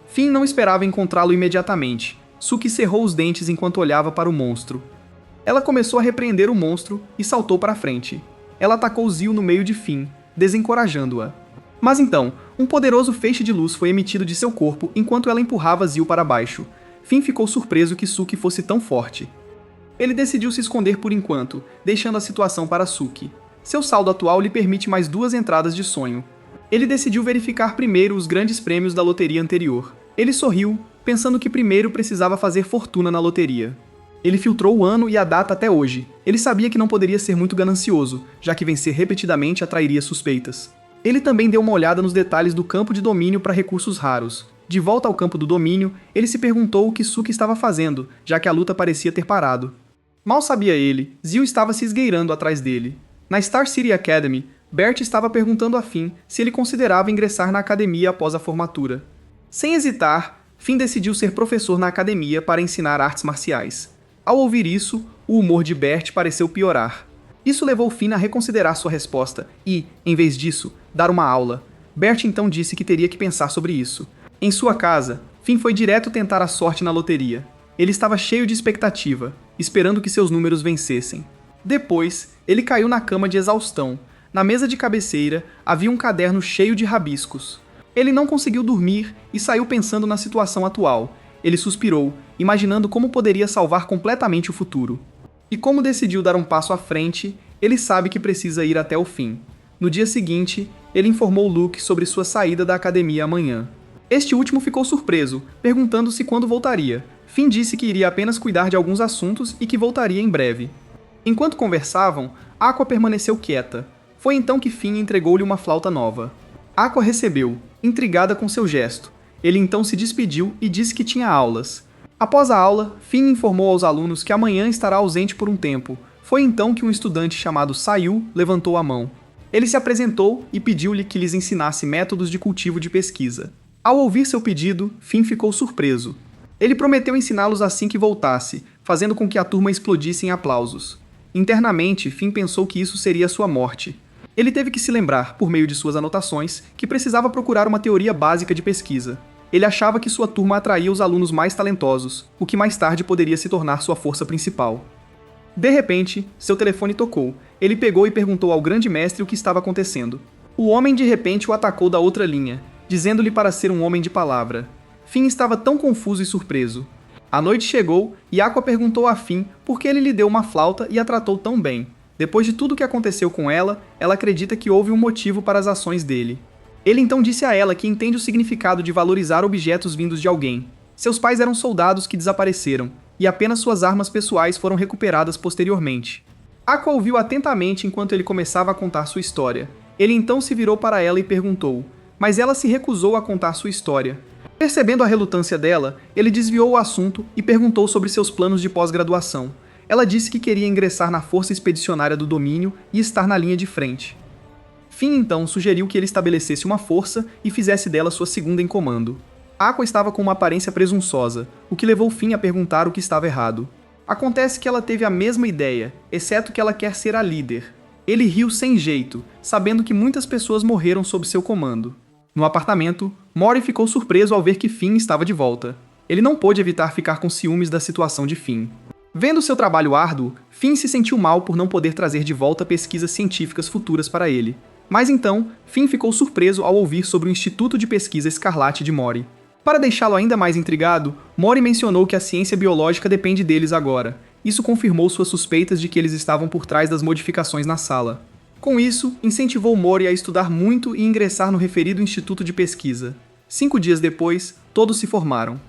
Finn não esperava encontrá-lo imediatamente. Suki cerrou os dentes enquanto olhava para o monstro. Ela começou a repreender o monstro e saltou para frente. Ela atacou Zell no meio de Finn, desencorajando-a. Mas então, um poderoso feixe de luz foi emitido de seu corpo enquanto ela empurrava Zell para baixo. Finn ficou surpreso que Suki fosse tão forte. Ele decidiu se esconder por enquanto, deixando a situação para Suki. Seu saldo atual lhe permite mais 2 entradas de sonho. Ele decidiu verificar primeiro os grandes prêmios da loteria anterior. Ele sorriu, pensando que primeiro precisava fazer fortuna na loteria. Ele filtrou o ano e a data até hoje. Ele sabia que não poderia ser muito ganancioso, já que vencer repetidamente atrairia suspeitas. Ele também deu uma olhada nos detalhes do campo de domínio para recursos raros. De volta ao campo do domínio, ele se perguntou o que Suki estava fazendo, já que a luta parecia ter parado. Mal sabia ele, Zell estava se esgueirando atrás dele. Na Star City Academy, Bert estava perguntando a Finn se ele considerava ingressar na academia após a formatura. Sem hesitar, Finn decidiu ser professor na academia para ensinar artes marciais. Ao ouvir isso, o humor de Bert pareceu piorar. Isso levou Finn a reconsiderar sua resposta e, em vez disso, dar uma aula. Bert então disse que teria que pensar sobre isso. Em sua casa, Finn foi direto tentar a sorte na loteria. Ele estava cheio de expectativa, esperando que seus números vencessem. Depois, ele caiu na cama de exaustão. Na mesa de cabeceira, havia um caderno cheio de rabiscos. Ele não conseguiu dormir e saiu pensando na situação atual. Ele suspirou, imaginando como poderia salvar completamente o futuro. E como decidiu dar um passo à frente, ele sabe que precisa ir até o fim. No dia seguinte, ele informou Luke sobre sua saída da academia amanhã. Este último ficou surpreso, perguntando-se quando voltaria. Finn disse que iria apenas cuidar de alguns assuntos e que voltaria em breve. Enquanto conversavam, Aqua permaneceu quieta. Foi então que Finn entregou-lhe uma flauta nova. Aqua recebeu, intrigada com seu gesto. Ele então se despediu e disse que tinha aulas. Após a aula, Finn informou aos alunos que amanhã estará ausente por um tempo. Foi então que um estudante chamado Sayu levantou a mão. Ele se apresentou e pediu-lhe que lhes ensinasse métodos de cultivo de pesquisa. Ao ouvir seu pedido, Finn ficou surpreso. Ele prometeu ensiná-los assim que voltasse, fazendo com que a turma explodisse em aplausos. Internamente, Finn pensou que isso seria sua morte. Ele teve que se lembrar, por meio de suas anotações, que precisava procurar uma teoria básica de pesquisa. Ele achava que sua turma atraía os alunos mais talentosos, o que mais tarde poderia se tornar sua força principal. De repente, seu telefone tocou. Ele pegou e perguntou ao grande mestre o que estava acontecendo. O homem de repente o atacou da outra linha, dizendo-lhe para ser um homem de palavra. Finn estava tão confuso e surpreso. A noite chegou e Aqua perguntou a Finn por que ele lhe deu uma flauta e a tratou tão bem. Depois de tudo o que aconteceu com ela, ela acredita que houve um motivo para as ações dele. Ele então disse a ela que entende o significado de valorizar objetos vindos de alguém. Seus pais eram soldados que desapareceram, e apenas suas armas pessoais foram recuperadas posteriormente. Aqua ouviu atentamente enquanto ele começava a contar sua história. Ele então se virou para ela e perguntou, mas ela se recusou a contar sua história. Percebendo a relutância dela, ele desviou o assunto e perguntou sobre seus planos de pós-graduação. Ela disse que queria ingressar na Força Expedicionária do Domínio e estar na linha de frente. Finn então sugeriu que ele estabelecesse uma força e fizesse dela sua segunda em comando. Aqua estava com uma aparência presunçosa, o que levou Finn a perguntar o que estava errado. Acontece que ela teve a mesma ideia, exceto que ela quer ser a líder. Ele riu sem jeito, sabendo que muitas pessoas morreram sob seu comando. No apartamento, Mori ficou surpreso ao ver que Finn estava de volta. Ele não pôde evitar ficar com ciúmes da situação de Finn. Vendo seu trabalho árduo, Finn se sentiu mal por não poder trazer de volta pesquisas científicas futuras para ele. Mas então, Finn ficou surpreso ao ouvir sobre o Instituto de Pesquisa Escarlate de Mori. Para deixá-lo ainda mais intrigado, Mori mencionou que a ciência biológica depende deles agora. Isso confirmou suas suspeitas de que eles estavam por trás das modificações na sala. Com isso, incentivou Mori a estudar muito e ingressar no referido instituto de pesquisa. 5 dias depois, todos se formaram.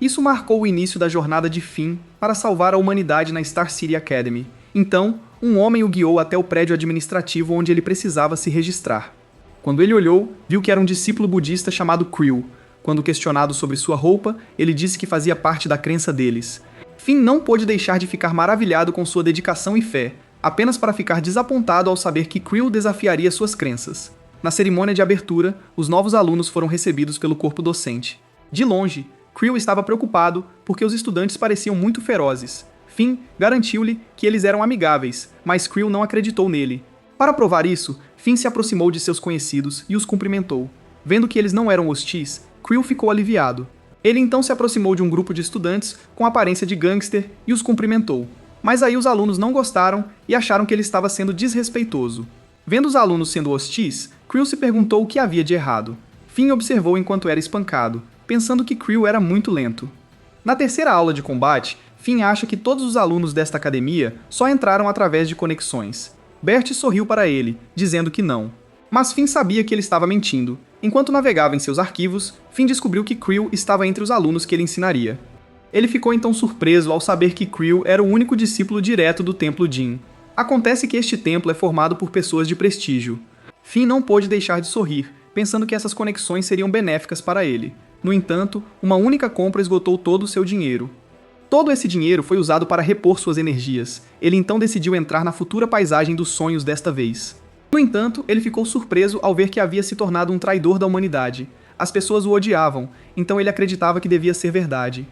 Isso marcou o início da jornada de Finn para salvar a humanidade na Star City Academy. Então, um homem o guiou até o prédio administrativo onde ele precisava se registrar. Quando ele olhou, viu que era um discípulo budista chamado Krill. Quando questionado sobre sua roupa, ele disse que fazia parte da crença deles. Finn não pôde deixar de ficar maravilhado com sua dedicação e fé, apenas para ficar desapontado ao saber que Krill desafiaria suas crenças. Na cerimônia de abertura, os novos alunos foram recebidos pelo corpo docente. De longe, Krill estava preocupado porque os estudantes pareciam muito ferozes. Finn garantiu-lhe que eles eram amigáveis, mas Krill não acreditou nele. Para provar isso, Finn se aproximou de seus conhecidos e os cumprimentou. Vendo que eles não eram hostis, Krill ficou aliviado. Ele então se aproximou de um grupo de estudantes com aparência de gangster e os cumprimentou. Mas aí os alunos não gostaram e acharam que ele estava sendo desrespeitoso. Vendo os alunos sendo hostis, Krill se perguntou o que havia de errado. Finn observou enquanto era espancado, pensando que Krill era muito lento. Na terceira aula de combate, Finn acha que todos os alunos desta academia só entraram através de conexões. Bert sorriu para ele, dizendo que não. Mas Finn sabia que ele estava mentindo. Enquanto navegava em seus arquivos, Finn descobriu que Krill estava entre os alunos que ele ensinaria. Ele ficou então surpreso ao saber que Krill era o único discípulo direto do Templo Jin. Acontece que este templo é formado por pessoas de prestígio. Finn não pôde deixar de sorrir, pensando que essas conexões seriam benéficas para ele. No entanto, uma única compra esgotou todo o seu dinheiro. Todo esse dinheiro foi usado para repor suas energias. Ele então decidiu entrar na futura paisagem dos sonhos desta vez. No entanto, ele ficou surpreso ao ver que havia se tornado um traidor da humanidade. As pessoas o odiavam, então ele acreditava que devia ser verdade.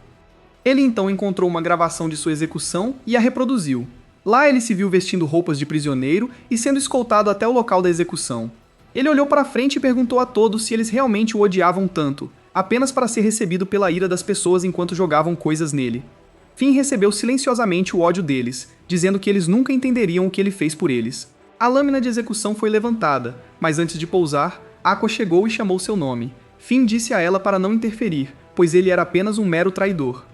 Ele então encontrou uma gravação de sua execução e a reproduziu. Lá ele se viu vestindo roupas de prisioneiro e sendo escoltado até o local da execução. Ele olhou para frente e perguntou a todos se eles realmente o odiavam tanto, apenas para ser recebido pela ira das pessoas enquanto jogavam coisas nele. Finn recebeu silenciosamente o ódio deles, dizendo que eles nunca entenderiam o que ele fez por eles. A lâmina de execução foi levantada, mas antes de pousar, Aqua chegou e chamou seu nome. Finn disse a ela para não interferir, pois ele era apenas um mero traidor.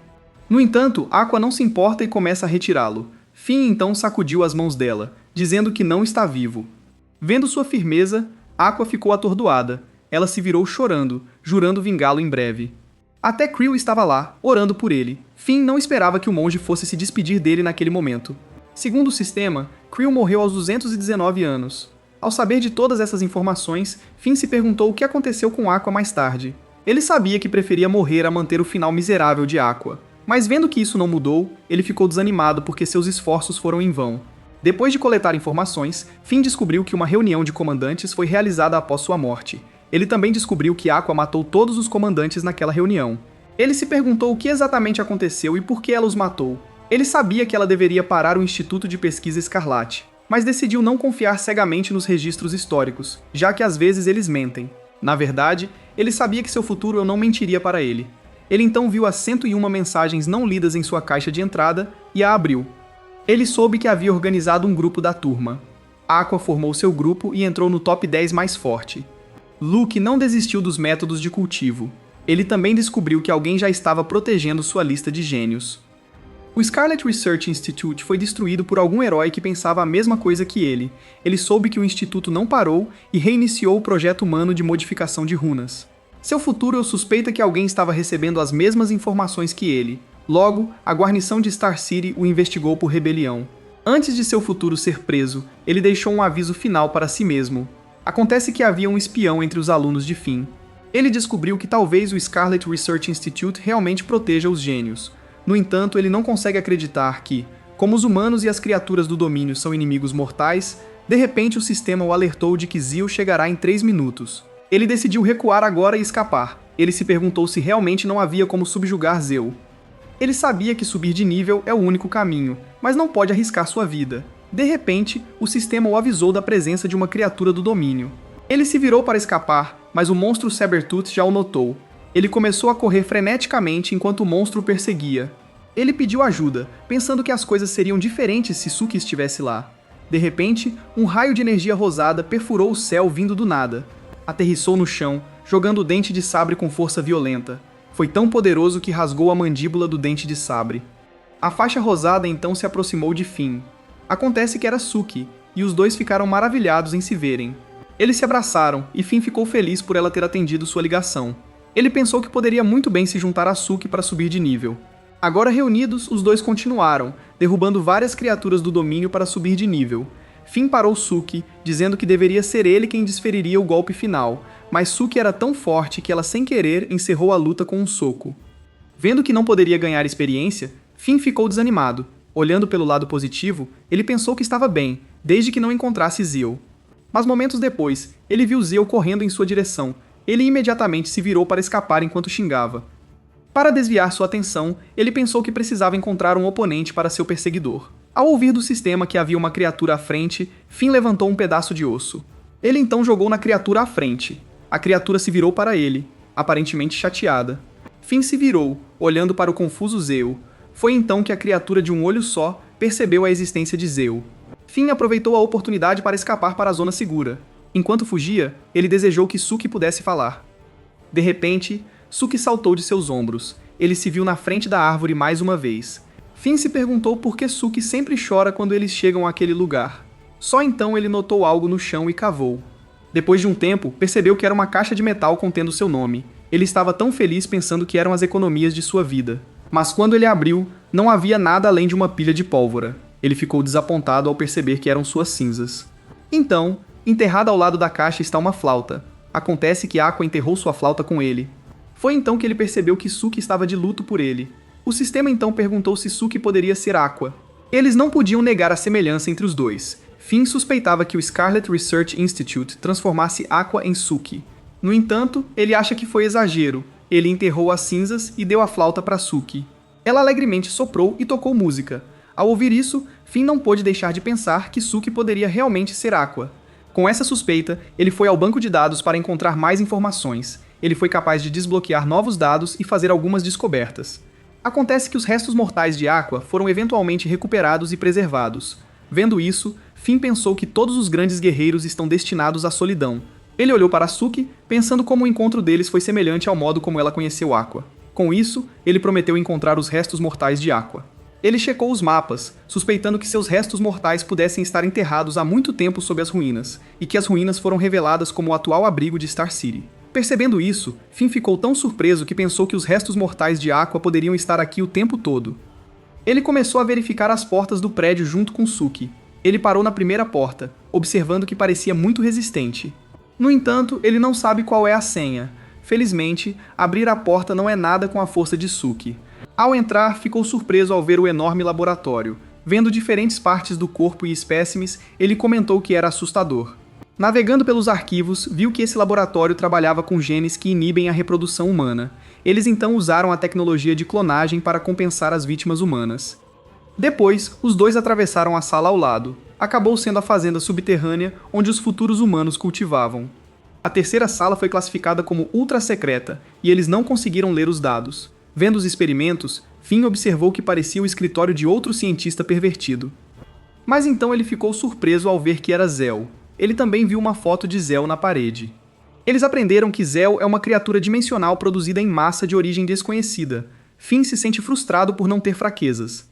No entanto, Aqua não se importa e começa a retirá-lo. Finn então sacudiu as mãos dela, dizendo que não está vivo. Vendo sua firmeza, Aqua ficou atordoada. Ela se virou chorando, jurando vingá-lo em breve. Até Creel estava lá, orando por ele. Finn não esperava que o monge fosse se despedir dele naquele momento. Segundo o sistema, Creel morreu aos 219 anos. Ao saber de todas essas informações, Finn se perguntou o que aconteceu com Aqua mais tarde. Ele sabia que preferia morrer a manter o final miserável de Aqua. Mas vendo que isso não mudou, ele ficou desanimado porque seus esforços foram em vão. Depois de coletar informações, Finn descobriu que uma reunião de comandantes foi realizada após sua morte. Ele também descobriu que Aqua matou todos os comandantes naquela reunião. Ele se perguntou o que exatamente aconteceu e por que ela os matou. Ele sabia que ela deveria parar o Instituto de Pesquisa Escarlate, mas decidiu não confiar cegamente nos registros históricos, já que às vezes eles mentem. Na verdade, ele sabia que seu futuro não mentiria para ele. Ele então viu as 101 mensagens não lidas em sua caixa de entrada e a abriu. Ele soube que havia organizado um grupo da turma. Aqua formou seu grupo e entrou no top 10 mais forte. Luke não desistiu dos métodos de cultivo. Ele também descobriu que alguém já estava protegendo sua lista de gênios. O Scarlet Research Institute foi destruído por algum herói que pensava a mesma coisa que ele. Ele soube que o instituto não parou e reiniciou o projeto humano de modificação de runas. Seu futuro suspeita que alguém estava recebendo as mesmas informações que ele. Logo, a guarnição de Star City o investigou por rebelião. Antes de seu futuro ser preso, ele deixou um aviso final para si mesmo. Acontece que havia um espião entre os alunos de Finn. Ele descobriu que talvez o Scarlet Research Institute realmente proteja os gênios. No entanto, ele não consegue acreditar que, como os humanos e as criaturas do domínio são inimigos mortais, de repente o sistema o alertou de que Zio chegará em 3 minutos. Ele decidiu recuar agora e escapar. Ele se perguntou se realmente não havia como subjugar Zeo. Ele sabia que subir de nível é o único caminho, mas não pode arriscar sua vida. De repente, o sistema o avisou da presença de uma criatura do domínio. Ele se virou para escapar, mas o monstro Sabertooth já o notou. Ele começou a correr freneticamente enquanto o monstro o perseguia. Ele pediu ajuda, pensando que as coisas seriam diferentes se Suki estivesse lá. De repente, um raio de energia rosada perfurou o céu vindo do nada. Aterrissou no chão, jogando o dente de sabre com força violenta. Foi tão poderoso que rasgou a mandíbula do dente de sabre. A faixa rosada então se aproximou de Finn. Acontece que era Suki, e os dois ficaram maravilhados em se verem. Eles se abraçaram, e Finn ficou feliz por ela ter atendido sua ligação. Ele pensou que poderia muito bem se juntar a Suki para subir de nível. Agora reunidos, os dois continuaram, derrubando várias criaturas do domínio para subir de nível. Finn parou Suki, dizendo que deveria ser ele quem desferiria o golpe final, mas Suki era tão forte que ela sem querer encerrou a luta com um soco. Vendo que não poderia ganhar experiência, Finn ficou desanimado. Olhando pelo lado positivo, ele pensou que estava bem, desde que não encontrasse Zeo. Mas momentos depois, ele viu Zeo correndo em sua direção. Ele imediatamente se virou para escapar enquanto xingava. Para desviar sua atenção, ele pensou que precisava encontrar um oponente para seu perseguidor. Ao ouvir do sistema que havia uma criatura à frente, Finn levantou um pedaço de osso. Ele então jogou na criatura à frente. A criatura se virou para ele, aparentemente chateada. Finn se virou, olhando para o confuso Zeo. Foi então que a criatura de um olho só percebeu a existência de Zeo. Finn aproveitou a oportunidade para escapar para a zona segura. Enquanto fugia, ele desejou que Suki pudesse falar. De repente, Suki saltou de seus ombros. Ele se viu na frente da árvore mais uma vez. Finn se perguntou por que Suki sempre chora quando eles chegam àquele lugar. Só então ele notou algo no chão e cavou. Depois de um tempo, percebeu que era uma caixa de metal contendo seu nome. Ele estava tão feliz pensando que eram as economias de sua vida. Mas quando ele abriu, não havia nada além de uma pilha de pólvora. Ele ficou desapontado ao perceber que eram suas cinzas. Então, enterrada ao lado da caixa está uma flauta. Acontece que Aqua enterrou sua flauta com ele. Foi então que ele percebeu que Suki estava de luto por ele. O sistema então perguntou se Suki poderia ser Aqua. Eles não podiam negar a semelhança entre os dois. Finn suspeitava que o Scarlet Research Institute transformasse Aqua em Suki. No entanto, ele acha que foi exagero. Ele enterrou as cinzas e deu a flauta para Suki. Ela alegremente soprou e tocou música. Ao ouvir isso, Finn não pôde deixar de pensar que Suki poderia realmente ser Aqua. Com essa suspeita, ele foi ao banco de dados para encontrar mais informações. Ele foi capaz de desbloquear novos dados e fazer algumas descobertas. Acontece que os restos mortais de Aqua foram eventualmente recuperados e preservados. Vendo isso, Finn pensou que todos os grandes guerreiros estão destinados à solidão. Ele olhou para Suki, pensando como o encontro deles foi semelhante ao modo como ela conheceu Aqua. Com isso, ele prometeu encontrar os restos mortais de Aqua. Ele checou os mapas, suspeitando que seus restos mortais pudessem estar enterrados há muito tempo sob as ruínas, e que as ruínas foram reveladas como o atual abrigo de Star City. Percebendo isso, Finn ficou tão surpreso que pensou que os restos mortais de Aqua poderiam estar aqui o tempo todo. Ele começou a verificar as portas do prédio junto com Suki. Ele parou na primeira porta, observando que parecia muito resistente. No entanto, ele não sabe qual é a senha. Felizmente, abrir a porta não é nada com a força de Suki. Ao entrar, ficou surpreso ao ver o enorme laboratório. Vendo diferentes partes do corpo e espécimes, ele comentou que era assustador. Navegando pelos arquivos, viu que esse laboratório trabalhava com genes que inibem a reprodução humana. Eles então usaram a tecnologia de clonagem para compensar as vítimas humanas. Depois, os dois atravessaram a sala ao lado. Acabou sendo a fazenda subterrânea onde os futuros humanos cultivavam. A terceira sala foi classificada como ultra secreta, e eles não conseguiram ler os dados. Vendo os experimentos, Finn observou que parecia o escritório de outro cientista pervertido. Mas então ele ficou surpreso ao ver que era Zell. Ele também viu uma foto de Zell na parede. Eles aprenderam que Zell é uma criatura dimensional produzida em massa de origem desconhecida. Finn se sente frustrado por não ter fraquezas.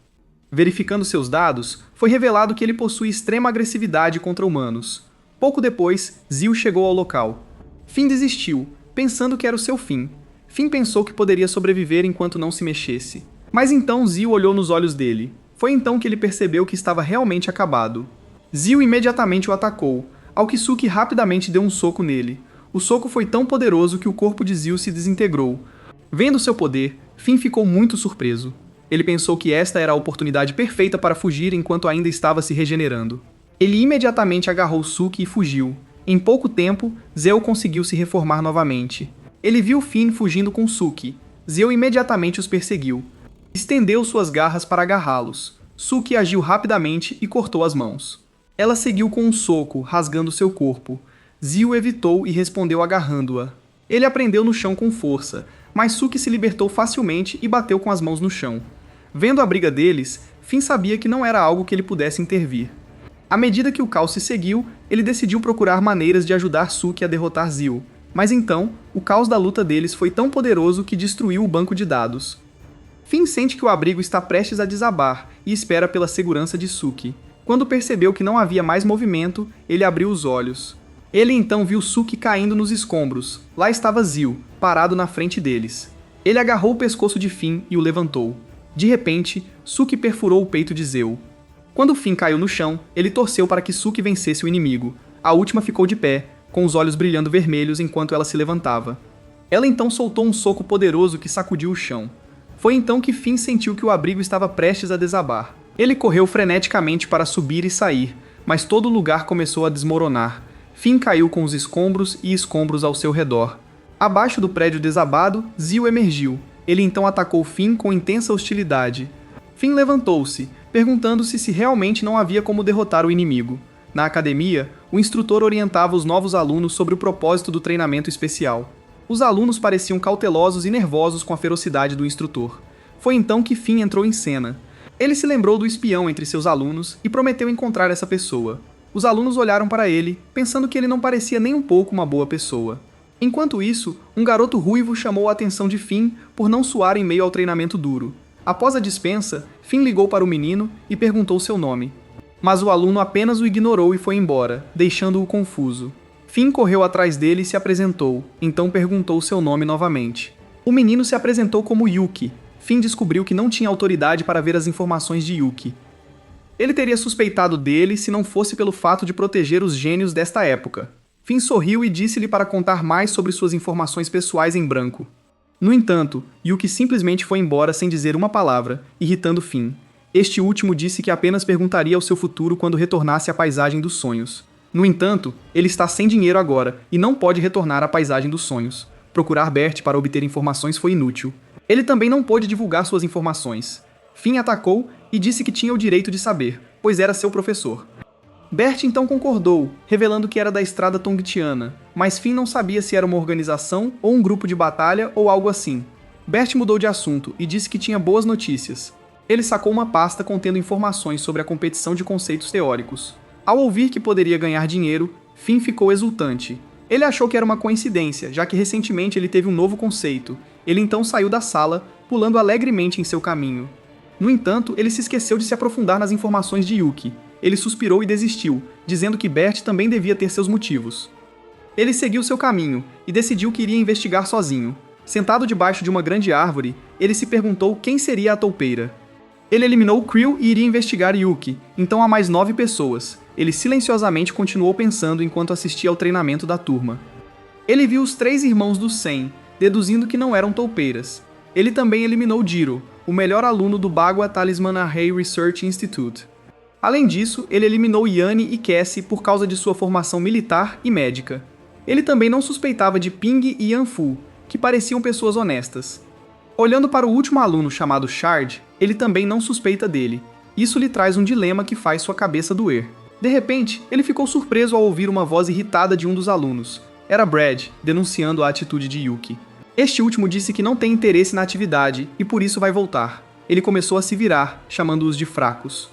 Verificando seus dados, foi revelado que ele possui extrema agressividade contra humanos. Pouco depois, Zil chegou ao local. Finn desistiu, pensando que era o seu fim. Finn pensou que poderia sobreviver enquanto não se mexesse. Mas então Zil olhou nos olhos dele. Foi então que ele percebeu que estava realmente acabado. Zil imediatamente o atacou, ao que Suki rapidamente deu um soco nele. O soco foi tão poderoso que o corpo de Zil se desintegrou. Vendo seu poder, Finn ficou muito surpreso. Ele pensou que esta era a oportunidade perfeita para fugir enquanto ainda estava se regenerando. Ele imediatamente agarrou Suki e fugiu. Em pouco tempo, Zell conseguiu se reformar novamente. Ele viu Finn fugindo com Suki. Zell imediatamente os perseguiu. Estendeu suas garras para agarrá-los. Suki agiu rapidamente e cortou as mãos. Ela seguiu com um soco, rasgando seu corpo. Zell evitou e respondeu agarrando-a. Ele a prendeu no chão com força, mas Suki se libertou facilmente e bateu com as mãos no chão. Vendo a briga deles, Finn sabia que não era algo que ele pudesse intervir. À medida que o caos se seguiu, ele decidiu procurar maneiras de ajudar Suki a derrotar Zell. Mas então, o caos da luta deles foi tão poderoso que destruiu o banco de dados. Finn sente que o abrigo está prestes a desabar e espera pela segurança de Suki. Quando percebeu que não havia mais movimento, ele abriu os olhos. Ele então viu Suki caindo nos escombros. Lá estava Zell, parado na frente deles. Ele agarrou o pescoço de Finn e o levantou. De repente, Suki perfurou o peito de Zell. Quando Finn caiu no chão, ele torceu para que Suki vencesse o inimigo. A última ficou de pé, com os olhos brilhando vermelhos enquanto ela se levantava. Ela então soltou um soco poderoso que sacudiu o chão. Foi então que Finn sentiu que o abrigo estava prestes a desabar. Ele correu freneticamente para subir e sair, mas todo o lugar começou a desmoronar. Finn caiu com os escombros e escombros ao seu redor. Abaixo do prédio desabado, Zell emergiu. Ele então atacou Finn com intensa hostilidade. Finn levantou-se, perguntando-se se realmente não havia como derrotar o inimigo. Na academia, o instrutor orientava os novos alunos sobre o propósito do treinamento especial. Os alunos pareciam cautelosos e nervosos com a ferocidade do instrutor. Foi então que Finn entrou em cena. Ele se lembrou do espião entre seus alunos e prometeu encontrar essa pessoa. Os alunos olharam para ele, pensando que ele não parecia nem um pouco uma boa pessoa. Enquanto isso, um garoto ruivo chamou a atenção de Finn por não suar em meio ao treinamento duro. Após a dispensa, Finn ligou para o menino e perguntou seu nome. Mas o aluno apenas o ignorou e foi embora, deixando-o confuso. Finn correu atrás dele e se apresentou, então perguntou seu nome novamente. O menino se apresentou como Yuki. Finn descobriu que não tinha autoridade para ver as informações de Yuki. Ele teria suspeitado dele se não fosse pelo fato de proteger os gênios desta época. Finn sorriu e disse-lhe para contar mais sobre suas informações pessoais em branco. No entanto, Yuki simplesmente foi embora sem dizer uma palavra, irritando Finn. Este último disse que apenas perguntaria ao seu futuro quando retornasse à paisagem dos sonhos. No entanto, ele está sem dinheiro agora e não pode retornar à paisagem dos sonhos. Procurar Bert para obter informações foi inútil. Ele também não pôde divulgar suas informações. Finn atacou e disse que tinha o direito de saber, pois era seu professor. Bert então concordou, revelando que era da Estrada Tongtiana, mas Finn não sabia se era uma organização ou um grupo de batalha ou algo assim. Bert mudou de assunto e disse que tinha boas notícias. Ele sacou uma pasta contendo informações sobre a competição de conceitos teóricos. Ao ouvir que poderia ganhar dinheiro, Finn ficou exultante. Ele achou que era uma coincidência, já que recentemente ele teve um novo conceito. Ele então saiu da sala, pulando alegremente em seu caminho. No entanto, ele se esqueceu de se aprofundar nas informações de Yuki. Ele suspirou e desistiu, dizendo que Bert também devia ter seus motivos. Ele seguiu seu caminho e decidiu que iria investigar sozinho. Sentado debaixo de uma grande árvore, ele se perguntou quem seria a toupeira. Ele eliminou Krill e iria investigar Yuki, então há mais 9 pessoas. Ele silenciosamente continuou pensando enquanto assistia ao treinamento da turma. Ele viu os 3 irmãos do Sen, deduzindo que não eram toupeiras. Ele também eliminou Jiro, o melhor aluno do Bagua Talisman Array Research Institute. Além disso, ele eliminou Yanni e Cassie por causa de sua formação militar e médica. Ele também não suspeitava de Ping e Yanfu, que pareciam pessoas honestas. Olhando para o último aluno chamado Shard, ele também não suspeita dele. Isso lhe traz um dilema que faz sua cabeça doer. De repente, ele ficou surpreso ao ouvir uma voz irritada de um dos alunos. Era Brad, denunciando a atitude de Yuki. Este último disse que não tem interesse na atividade e por isso vai voltar. Ele começou a se virar, chamando-os de fracos.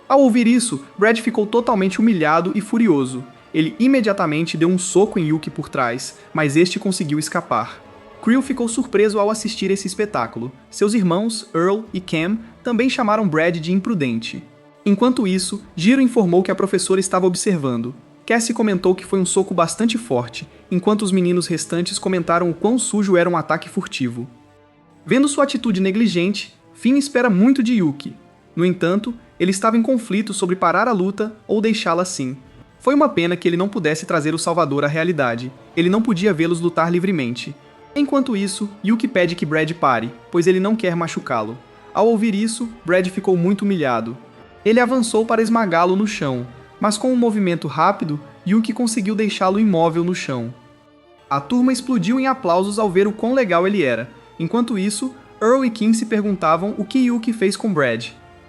Ao ouvir isso, Brad ficou totalmente humilhado e furioso. Ele imediatamente deu um soco em Yuki por trás, mas este conseguiu escapar. Krill ficou surpreso ao assistir esse espetáculo. Seus irmãos, Earl e Cam, também chamaram Brad de imprudente. Enquanto isso, Jiro informou que a professora estava observando. Cassie comentou que foi um soco bastante forte, enquanto os meninos restantes comentaram o quão sujo era um ataque furtivo. Vendo sua atitude negligente, Finn espera muito de Yuki. No entanto, ele estava em conflito sobre parar a luta ou deixá-la assim. Foi uma pena que ele não pudesse trazer o Salvador à realidade. Ele não podia vê-los lutar livremente. Enquanto isso, Yuki pede que Brad pare, pois ele não quer machucá-lo. Ao ouvir isso, Brad ficou muito humilhado. Ele avançou para esmagá-lo no chão, mas com um movimento rápido, Yuki conseguiu deixá-lo imóvel no chão. A turma explodiu em aplausos ao ver o quão legal ele era. Enquanto isso, Earl e Kim se perguntavam o que Yuki fez com Brad.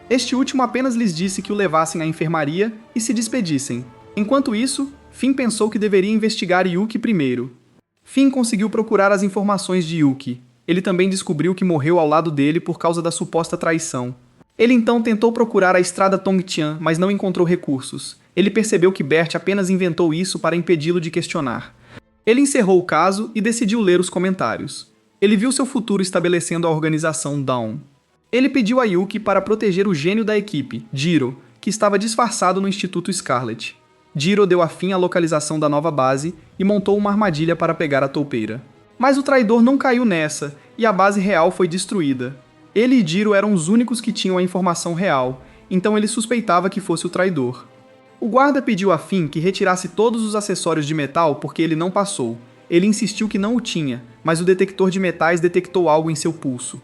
Este último apenas lhes disse que o levassem à enfermaria e se despedissem. Enquanto isso, Finn pensou que deveria investigar Yuki primeiro. Finn conseguiu procurar as informações de Yuki. Ele também descobriu que morreu ao lado dele por causa da suposta traição. Ele então tentou procurar a Estrada Tongtian, mas não encontrou recursos. Ele percebeu que Bert apenas inventou isso para impedi-lo de questionar. Ele encerrou o caso e decidiu ler os comentários. Ele viu seu futuro estabelecendo a organização Dawn. Ele pediu a Yuki para proteger o gênio da equipe, Jiro, que estava disfarçado no Instituto Scarlet. Jiro deu a Finn à localização da nova base e montou uma armadilha para pegar a toupeira. Mas o traidor não caiu nessa, e a base real foi destruída. Ele e Jiro eram os únicos que tinham a informação real, então ele suspeitava que fosse o traidor. O guarda pediu a Finn que retirasse todos os acessórios de metal porque ele não passou. Ele insistiu que não o tinha, mas o detector de metais detectou algo em seu pulso.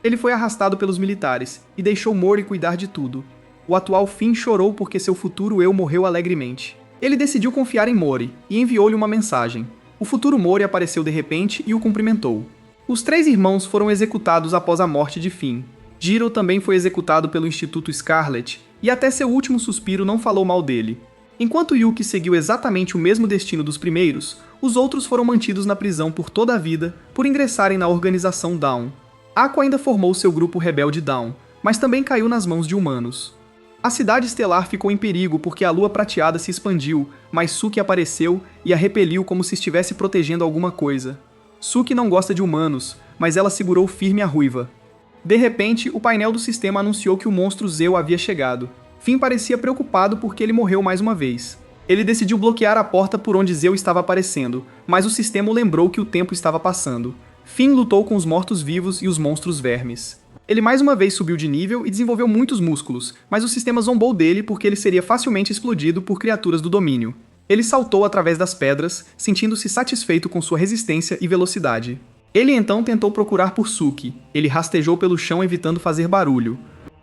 Ele foi arrastado pelos militares e deixou Mori cuidar de tudo. O atual Finn chorou porque seu futuro eu morreu alegremente. Ele decidiu confiar em Mori e enviou-lhe uma mensagem. O futuro Mori apareceu de repente e o cumprimentou. Os 3 irmãos foram executados após a morte de Finn. Jiro também foi executado pelo Instituto Scarlet e até seu último suspiro não falou mal dele. Enquanto Yuki seguiu exatamente o mesmo destino dos primeiros, os outros foram mantidos na prisão por toda a vida por ingressarem na organização Dawn. Aqua ainda formou seu grupo rebelde Dawn, mas também caiu nas mãos de humanos. A cidade estelar ficou em perigo porque a lua prateada se expandiu, mas Suki apareceu e a repeliu como se estivesse protegendo alguma coisa. Suki não gosta de humanos, mas ela segurou firme a ruiva. De repente, o painel do sistema anunciou que o monstro Zeo havia chegado. Finn parecia preocupado porque ele morreu mais uma vez. Ele decidiu bloquear a porta por onde Zeo estava aparecendo, mas o sistema o lembrou que o tempo estava passando. Finn lutou com os mortos-vivos e os monstros vermes. Ele mais uma vez subiu de nível e desenvolveu muitos músculos, mas o sistema zombou dele porque ele seria facilmente explodido por criaturas do domínio. Ele saltou através das pedras, sentindo-se satisfeito com sua resistência e velocidade. Ele então tentou procurar por Suki. Ele rastejou pelo chão evitando fazer barulho.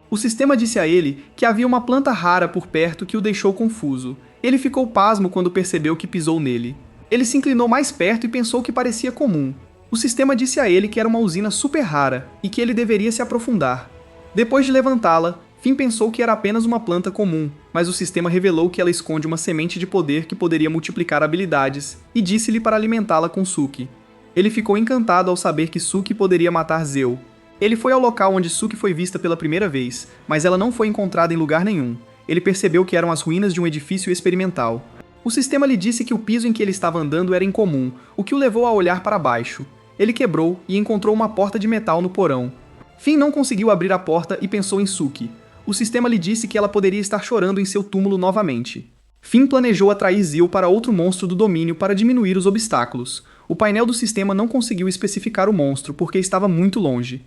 O sistema disse a ele que havia uma planta rara por perto que o deixou confuso. Ele ficou pasmo quando percebeu que pisou nele. Ele se inclinou mais perto e pensou que parecia comum. O O sistema disse a ele que era uma usina super rara e que ele deveria se aprofundar. Depois de levantá-la, Finn pensou que era apenas uma planta comum, mas o sistema revelou que ela esconde uma semente de poder que poderia multiplicar habilidades e disse-lhe para alimentá-la com Suki. Ele ficou encantado ao saber que Suki poderia matar Zeo. Ele foi ao local onde Suki foi vista pela primeira vez, mas ela não foi encontrada em lugar nenhum. Ele percebeu que eram as ruínas de um edifício experimental. O sistema lhe disse que o piso em que ele estava andando era incomum, o que o levou a olhar para baixo. Ele quebrou e encontrou uma porta de metal no porão. Finn não conseguiu abrir a porta e pensou em Suki. O sistema lhe disse que ela poderia estar chorando em seu túmulo novamente. Finn planejou atrair Zeo para outro monstro do domínio para diminuir os obstáculos. O painel do sistema não conseguiu especificar o monstro porque estava muito longe.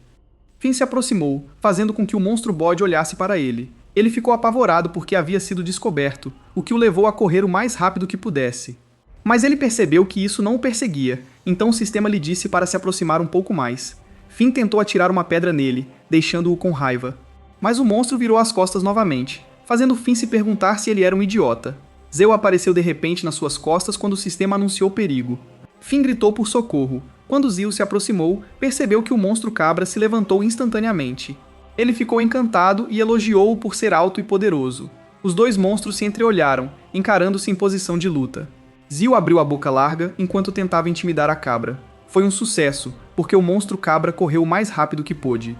Finn se aproximou, fazendo com que o monstro bode olhasse para ele. Ele ficou apavorado porque havia sido descoberto, o que o levou a correr o mais rápido que pudesse. Mas ele percebeu que isso não o perseguia, então o sistema lhe disse para se aproximar um pouco mais. Finn tentou atirar uma pedra nele, deixando-o com raiva. Mas o monstro virou as costas novamente, fazendo Finn se perguntar se ele era um idiota. Zeo apareceu de repente nas suas costas quando o sistema anunciou perigo. Finn gritou por socorro. Quando Zeo se aproximou, percebeu que o monstro cabra se levantou instantaneamente. Ele ficou encantado e elogiou-o por ser alto e poderoso. Os dois monstros se entreolharam, encarando-se em posição de luta. Zeo abriu a boca larga enquanto tentava intimidar a cabra. Foi um sucesso, porque o monstro cabra correu o mais rápido que pôde.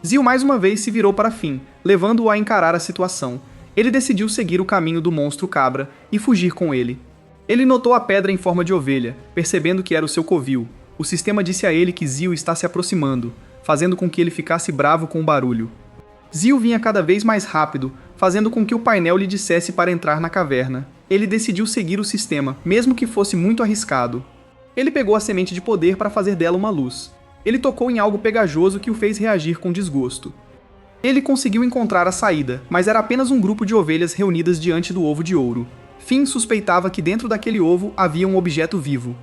Zeo mais uma vez se virou para Finn, levando-o a encarar a situação. Ele decidiu seguir o caminho do monstro cabra e fugir com ele. Ele notou a pedra em forma de ovelha, percebendo que era o seu covil. O sistema disse a ele que Zeo está se aproximando, fazendo com que ele ficasse bravo com o barulho. Zeo vinha cada vez mais rápido, fazendo com que o painel lhe dissesse para entrar na caverna. Ele decidiu seguir o sistema, mesmo que fosse muito arriscado. Ele pegou a semente de poder para fazer dela uma luz. Ele tocou em algo pegajoso que o fez reagir com desgosto. Ele conseguiu encontrar a saída, mas era apenas um grupo de ovelhas reunidas diante do ovo de ouro. Finn suspeitava que dentro daquele ovo havia um objeto vivo.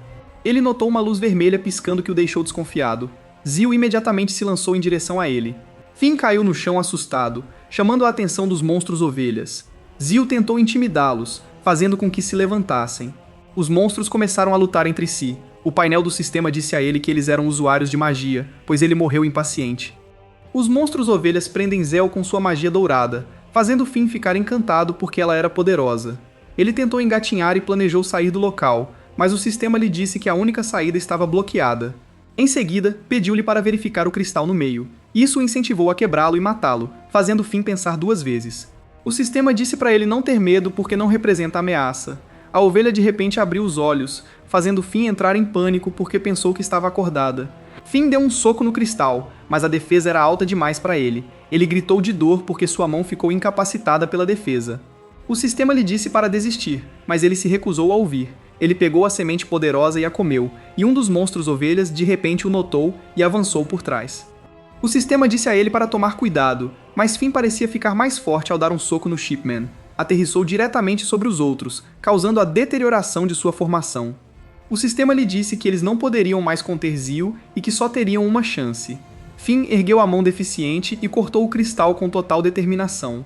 Ele notou uma luz vermelha piscando que o deixou desconfiado. Zeo imediatamente se lançou em direção a ele. Finn caiu no chão assustado, chamando a atenção dos monstros ovelhas. Zeo tentou intimidá-los, fazendo com que se levantassem. Os monstros começaram a lutar entre si. O painel do sistema disse a ele que eles eram usuários de magia, pois ele morreu impaciente. Os monstros ovelhas prendem Zeo com sua magia dourada, fazendo Finn ficar encantado porque ela era poderosa. Ele tentou engatinhar e planejou sair do local, mas o sistema lhe disse que a única saída estava bloqueada. Em seguida, pediu-lhe para verificar o cristal no meio. Isso o incentivou a quebrá-lo e matá-lo, fazendo Finn pensar duas vezes. O sistema disse para ele não ter medo porque não representa ameaça. A ovelha de repente abriu os olhos, fazendo Finn entrar em pânico porque pensou que estava acordada. Finn deu um soco no cristal, mas a defesa era alta demais para ele. Ele gritou de dor porque sua mão ficou incapacitada pela defesa. O sistema lhe disse para desistir, mas ele se recusou a ouvir. Ele pegou a semente poderosa e a comeu, e um dos monstros ovelhas de repente o notou e avançou por trás. O sistema disse a ele para tomar cuidado, mas Finn parecia ficar mais forte ao dar um soco no Shipman. Aterrissou diretamente sobre os outros, causando a deterioração de sua formação. O sistema lhe disse que eles não poderiam mais conter Zeo e que só teriam uma chance. Finn ergueu a mão deficiente e cortou o cristal com total determinação.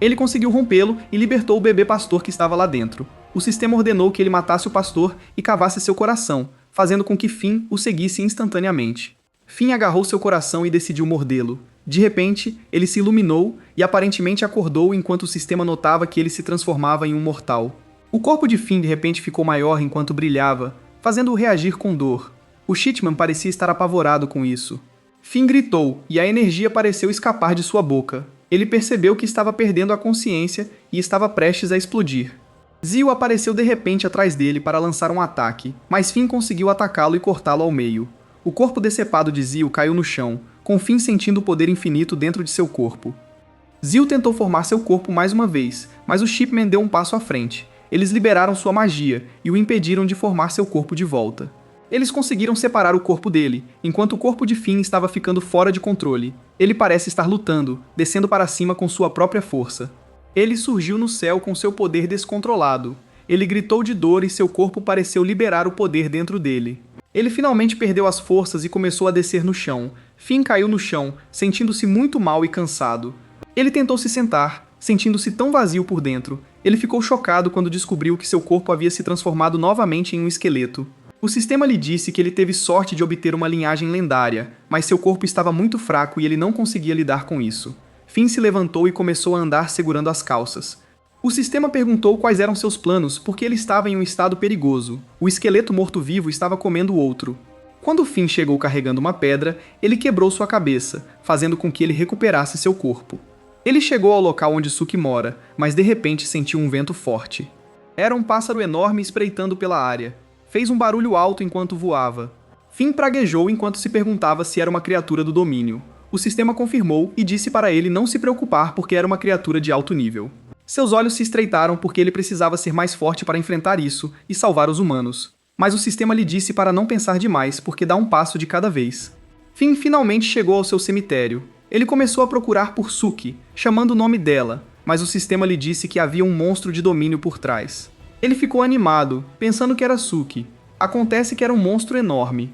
Ele conseguiu rompê-lo e libertou o bebê pastor que estava lá dentro. O sistema ordenou que ele matasse o pastor e cavasse seu coração, fazendo com que Finn o seguisse instantaneamente. Finn agarrou seu coração e decidiu mordê-lo. De repente, ele se iluminou e aparentemente acordou enquanto o sistema notava que ele se transformava em um mortal. O corpo de Finn de repente ficou maior enquanto brilhava, fazendo-o reagir com dor. O Shitman parecia estar apavorado com isso. Finn gritou e a energia pareceu escapar de sua boca. Ele percebeu que estava perdendo a consciência e estava prestes a explodir. Zeo apareceu de repente atrás dele para lançar um ataque, mas Finn conseguiu atacá-lo e cortá-lo ao meio. O corpo decepado de Zeo caiu no chão, com Finn sentindo o poder infinito dentro de seu corpo. Zeo tentou formar seu corpo mais uma vez, mas o Shipman deu um passo à frente. Eles liberaram sua magia e o impediram de formar seu corpo de volta. Eles conseguiram separar o corpo dele, enquanto o corpo de Finn estava ficando fora de controle. Ele parece estar lutando, descendo para cima com sua própria força. Ele surgiu no céu com seu poder descontrolado. Ele gritou de dor e seu corpo pareceu liberar o poder dentro dele. Ele finalmente perdeu as forças e começou a descer no chão. Finn caiu no chão, sentindo-se muito mal e cansado. Ele tentou se sentar, sentindo-se tão vazio por dentro. Ele ficou chocado quando descobriu que seu corpo havia se transformado novamente em um esqueleto. O sistema lhe disse que ele teve sorte de obter uma linhagem lendária, mas seu corpo estava muito fraco e ele não conseguia lidar com isso. Finn se levantou e começou a andar segurando as calças. O sistema perguntou quais eram seus planos porque ele estava em um estado perigoso. O esqueleto morto-vivo estava comendo outro. Quando Finn chegou carregando uma pedra, ele quebrou sua cabeça, fazendo com que ele recuperasse seu corpo. Ele chegou ao local onde Suki mora, mas de repente sentiu um vento forte. Era um pássaro enorme espreitando pela área. Fez um barulho alto enquanto voava. Finn praguejou enquanto se perguntava se era uma criatura do domínio. O sistema confirmou e disse para ele não se preocupar porque era uma criatura de alto nível. Seus olhos se estreitaram porque ele precisava ser mais forte para enfrentar isso e salvar os humanos. Mas o sistema lhe disse para não pensar demais porque dá um passo de cada vez. Finn finalmente chegou ao seu cemitério. Ele começou a procurar por Suki, chamando o nome dela, mas o sistema lhe disse que havia um monstro de domínio por trás. Ele ficou animado, pensando que era Suki. Acontece que era um monstro enorme.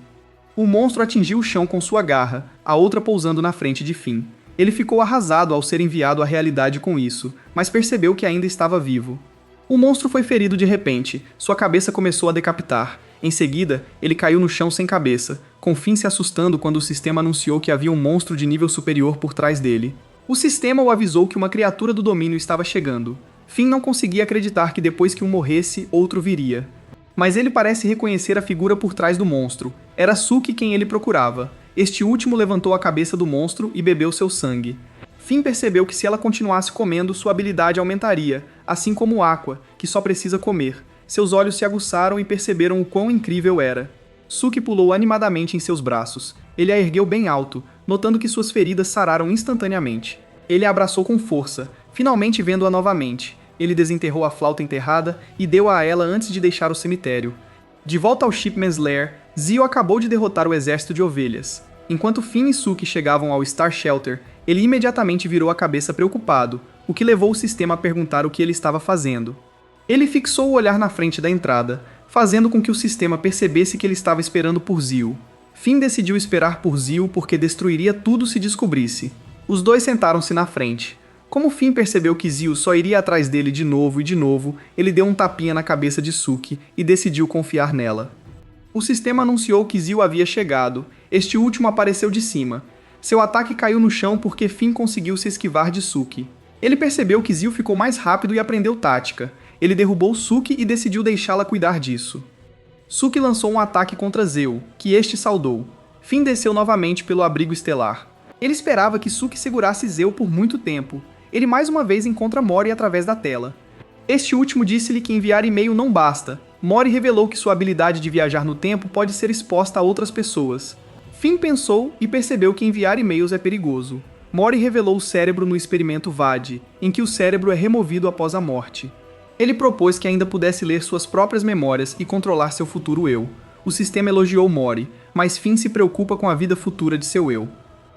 O monstro atingiu o chão com sua garra, a outra pousando na frente de Finn. Ele ficou arrasado ao ser enviado à realidade com isso, mas percebeu que ainda estava vivo. O monstro foi ferido de repente, sua cabeça começou a decapitar. Em seguida, ele caiu no chão sem cabeça, com Finn se assustando quando o sistema anunciou que havia um monstro de nível superior por trás dele. O sistema o avisou que uma criatura do domínio estava chegando. Finn não conseguia acreditar que depois que um morresse, outro viria. Mas ele parece reconhecer a figura por trás do monstro. Era Suki quem ele procurava. Este último levantou a cabeça do monstro e bebeu seu sangue. Finn percebeu que se ela continuasse comendo, sua habilidade aumentaria, assim como Aqua, que só precisa comer. Seus olhos se aguçaram e perceberam o quão incrível era. Suki pulou animadamente em seus braços. Ele a ergueu bem alto, notando que suas feridas sararam instantaneamente. Ele a abraçou com força, finalmente vendo-a novamente. Ele desenterrou a flauta enterrada e deu-a a ela antes de deixar o cemitério. De volta ao Shipman's Lair, Zio acabou de derrotar o exército de ovelhas. Enquanto Finn e Suki chegavam ao Star Shelter, ele imediatamente virou a cabeça preocupado, o que levou o sistema a perguntar o que ele estava fazendo. Ele fixou o olhar na frente da entrada, fazendo com que o sistema percebesse que ele estava esperando por Zio. Finn decidiu esperar por Zio porque destruiria tudo se descobrisse. Os dois sentaram-se na frente. Como Finn percebeu que Zio só iria atrás dele de novo e de novo, ele deu um tapinha na cabeça de Suki e decidiu confiar nela. O sistema anunciou que Zio havia chegado. Este último apareceu de cima. Seu ataque caiu no chão porque Finn conseguiu se esquivar de Suki. Ele percebeu que Zio ficou mais rápido e aprendeu tática. Ele derrubou Suki e decidiu deixá-la cuidar disso. Suki lançou um ataque contra Zeo, que este saudou. Finn desceu novamente pelo abrigo estelar. Ele esperava que Suki segurasse Zeo por muito tempo. Ele mais uma vez encontra Mori através da tela. Este último disse-lhe que enviar e-mail não basta. Mori revelou que sua habilidade de viajar no tempo pode ser exposta a outras pessoas. Finn pensou e percebeu que enviar e-mails é perigoso. Mori revelou o cérebro no experimento VAD, em que o cérebro é removido após a morte. Ele propôs que ainda pudesse ler suas próprias memórias e controlar seu futuro eu. O sistema elogiou Mori, mas Finn se preocupa com a vida futura de seu eu.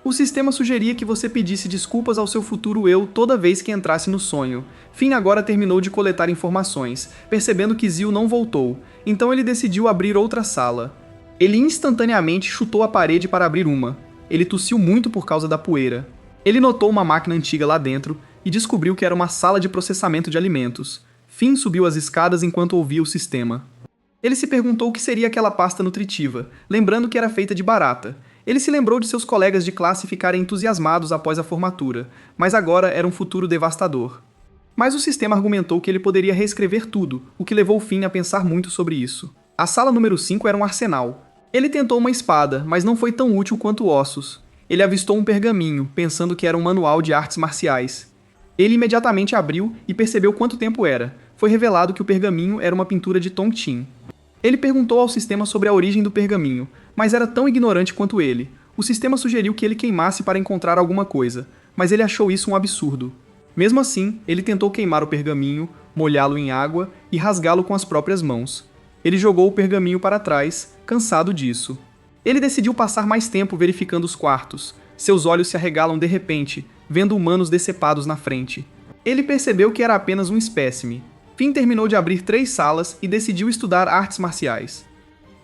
O sistema sugeria que você pedisse desculpas ao seu futuro eu toda vez que entrasse no sonho. Finn agora terminou de coletar informações, percebendo que Zio não voltou, então ele decidiu abrir outra sala. Ele instantaneamente chutou a parede para abrir uma. Ele tossiu muito por causa da poeira. Ele notou uma máquina antiga lá dentro e descobriu que era uma sala de processamento de alimentos. Finn subiu as escadas enquanto ouvia o sistema. Ele se perguntou o que seria aquela pasta nutritiva, lembrando que era feita de barata. Ele se lembrou de seus colegas de classe ficarem entusiasmados após a formatura, mas agora era um futuro devastador. Mas o sistema argumentou que ele poderia reescrever tudo, o que levou Finn a pensar muito sobre isso. A sala número 5 era um arsenal. Ele tentou uma espada, mas não foi tão útil quanto ossos. Ele avistou um pergaminho, pensando que era um manual de artes marciais. Ele imediatamente abriu e percebeu quanto tempo era. Foi revelado que o pergaminho era uma pintura de Tong Chin. Ele perguntou ao sistema sobre a origem do pergaminho, mas era tão ignorante quanto ele. O sistema sugeriu que ele queimasse para encontrar alguma coisa, mas ele achou isso um absurdo. Mesmo assim, ele tentou queimar o pergaminho, molhá-lo em água e rasgá-lo com as próprias mãos. Ele jogou o pergaminho para trás, cansado disso. Ele decidiu passar mais tempo verificando os quartos. Seus olhos se arregalam de repente, vendo humanos decepados na frente. Ele percebeu que era apenas um espécime. Finn terminou de abrir 3 salas e decidiu estudar artes marciais.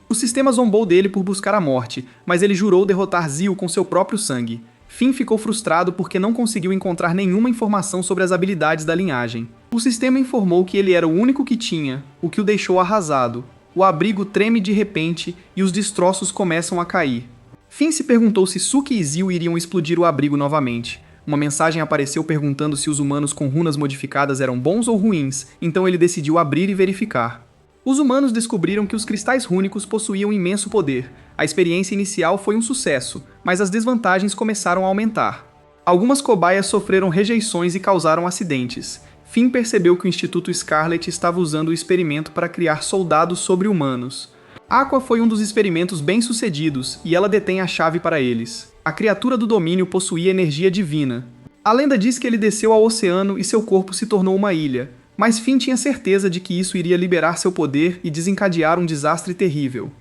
O sistema zombou dele por buscar a morte, mas ele jurou derrotar Zio com seu próprio sangue. Finn ficou frustrado porque não conseguiu encontrar nenhuma informação sobre as habilidades da linhagem. O sistema informou que ele era o único que tinha, o que o deixou arrasado. O abrigo treme de repente e os destroços começam a cair. Finn se perguntou se Suki e Zil iriam explodir o abrigo novamente. Uma mensagem apareceu perguntando se os humanos com runas modificadas eram bons ou ruins, então ele decidiu abrir e verificar. Os humanos descobriram que os cristais rúnicos possuíam imenso poder. A experiência inicial foi um sucesso, mas as desvantagens começaram a aumentar. Algumas cobaias sofreram rejeições e causaram acidentes. Finn percebeu que o Instituto Scarlet estava usando o experimento para criar soldados sobre-humanos. Aqua foi um dos experimentos bem-sucedidos e ela detém a chave para eles. A criatura do domínio possuía energia divina. A lenda diz que ele desceu ao oceano e seu corpo se tornou uma ilha, mas Finn tinha certeza de que isso iria liberar seu poder e desencadear um desastre terrível.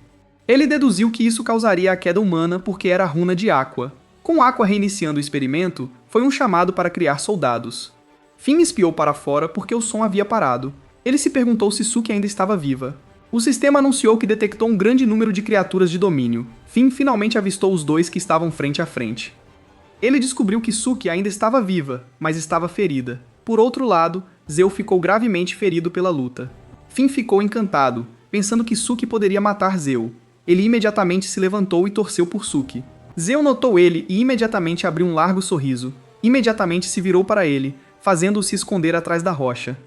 Ele deduziu que isso causaria a queda humana porque era a runa de Aqua. Com Aqua reiniciando o experimento, foi um chamado para criar soldados. Finn espiou para fora porque o som havia parado. Ele se perguntou se Suki ainda estava viva. O sistema anunciou que detectou um grande número de criaturas de domínio. Finn finalmente avistou os dois que estavam frente a frente. Ele descobriu que Suki ainda estava viva, mas estava ferida. Por outro lado, Zeu ficou gravemente ferido pela luta. Finn ficou encantado, pensando que Suki poderia matar Zeu. Ele imediatamente se levantou e torceu por Suki. Zeu notou ele e imediatamente abriu um largo sorriso. Imediatamente se virou para ele, fazendo-o se esconder atrás da rocha.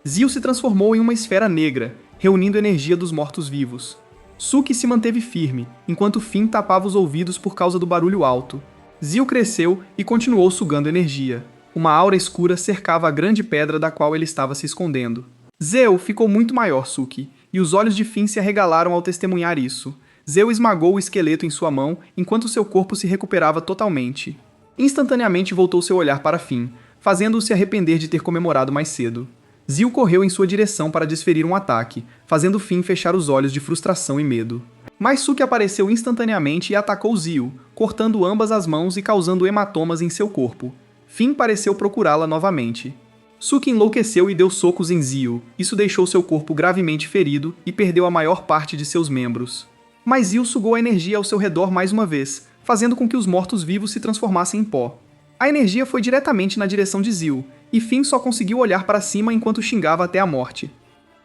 Zil se transformou em uma esfera negra, reunindo energia dos mortos-vivos. Suki se manteve firme, enquanto Finn tapava os ouvidos por causa do barulho alto. Zil cresceu e continuou sugando energia. Uma aura escura cercava a grande pedra da qual ele estava se escondendo. Zeu ficou muito maior, Suki, e os olhos de Finn se arregalaram ao testemunhar isso. Zeu esmagou o esqueleto em sua mão enquanto seu corpo se recuperava totalmente. Instantaneamente voltou seu olhar para Finn, fazendo-o se arrepender de ter comemorado mais cedo. Zil correu em sua direção para desferir um ataque, fazendo Finn fechar os olhos de frustração e medo. Mas Suki apareceu instantaneamente e atacou Zil, cortando ambas as mãos e causando hematomas em seu corpo. Finn pareceu procurá-la novamente. Suki enlouqueceu e deu socos em Zil. Isso deixou seu corpo gravemente ferido e perdeu a maior parte de seus membros. Mas Zil sugou a energia ao seu redor mais uma vez, fazendo com que os mortos-vivos se transformassem em pó. A energia foi diretamente na direção de Zil, e Finn só conseguiu olhar para cima enquanto xingava até a morte.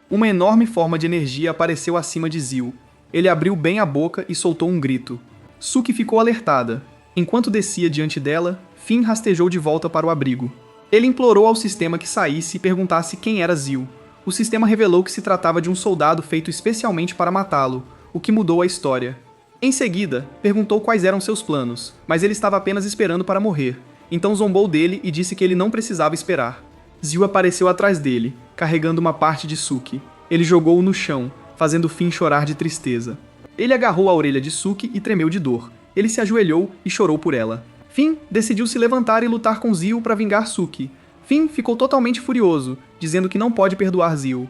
Uma enorme forma de energia apareceu acima de Zil. Ele abriu bem a boca e soltou um grito. Suki ficou alertada. Enquanto descia diante dela, Finn rastejou de volta para o abrigo. Ele implorou ao sistema que saísse e perguntasse quem era Zil. O sistema revelou que se tratava de um soldado feito especialmente para matá-lo, o que mudou a história. Em seguida, perguntou quais eram seus planos, mas ele estava apenas esperando para morrer. Então zombou dele e disse que ele não precisava esperar. Zil apareceu atrás dele, carregando uma parte de Suki. Ele jogou-o no chão, fazendo Finn chorar de tristeza. Ele agarrou a orelha de Suki e tremeu de dor. Ele se ajoelhou e chorou por ela. Finn decidiu se levantar e lutar com Zil para vingar Suki. Finn ficou totalmente furioso, dizendo que não pode perdoar Zil.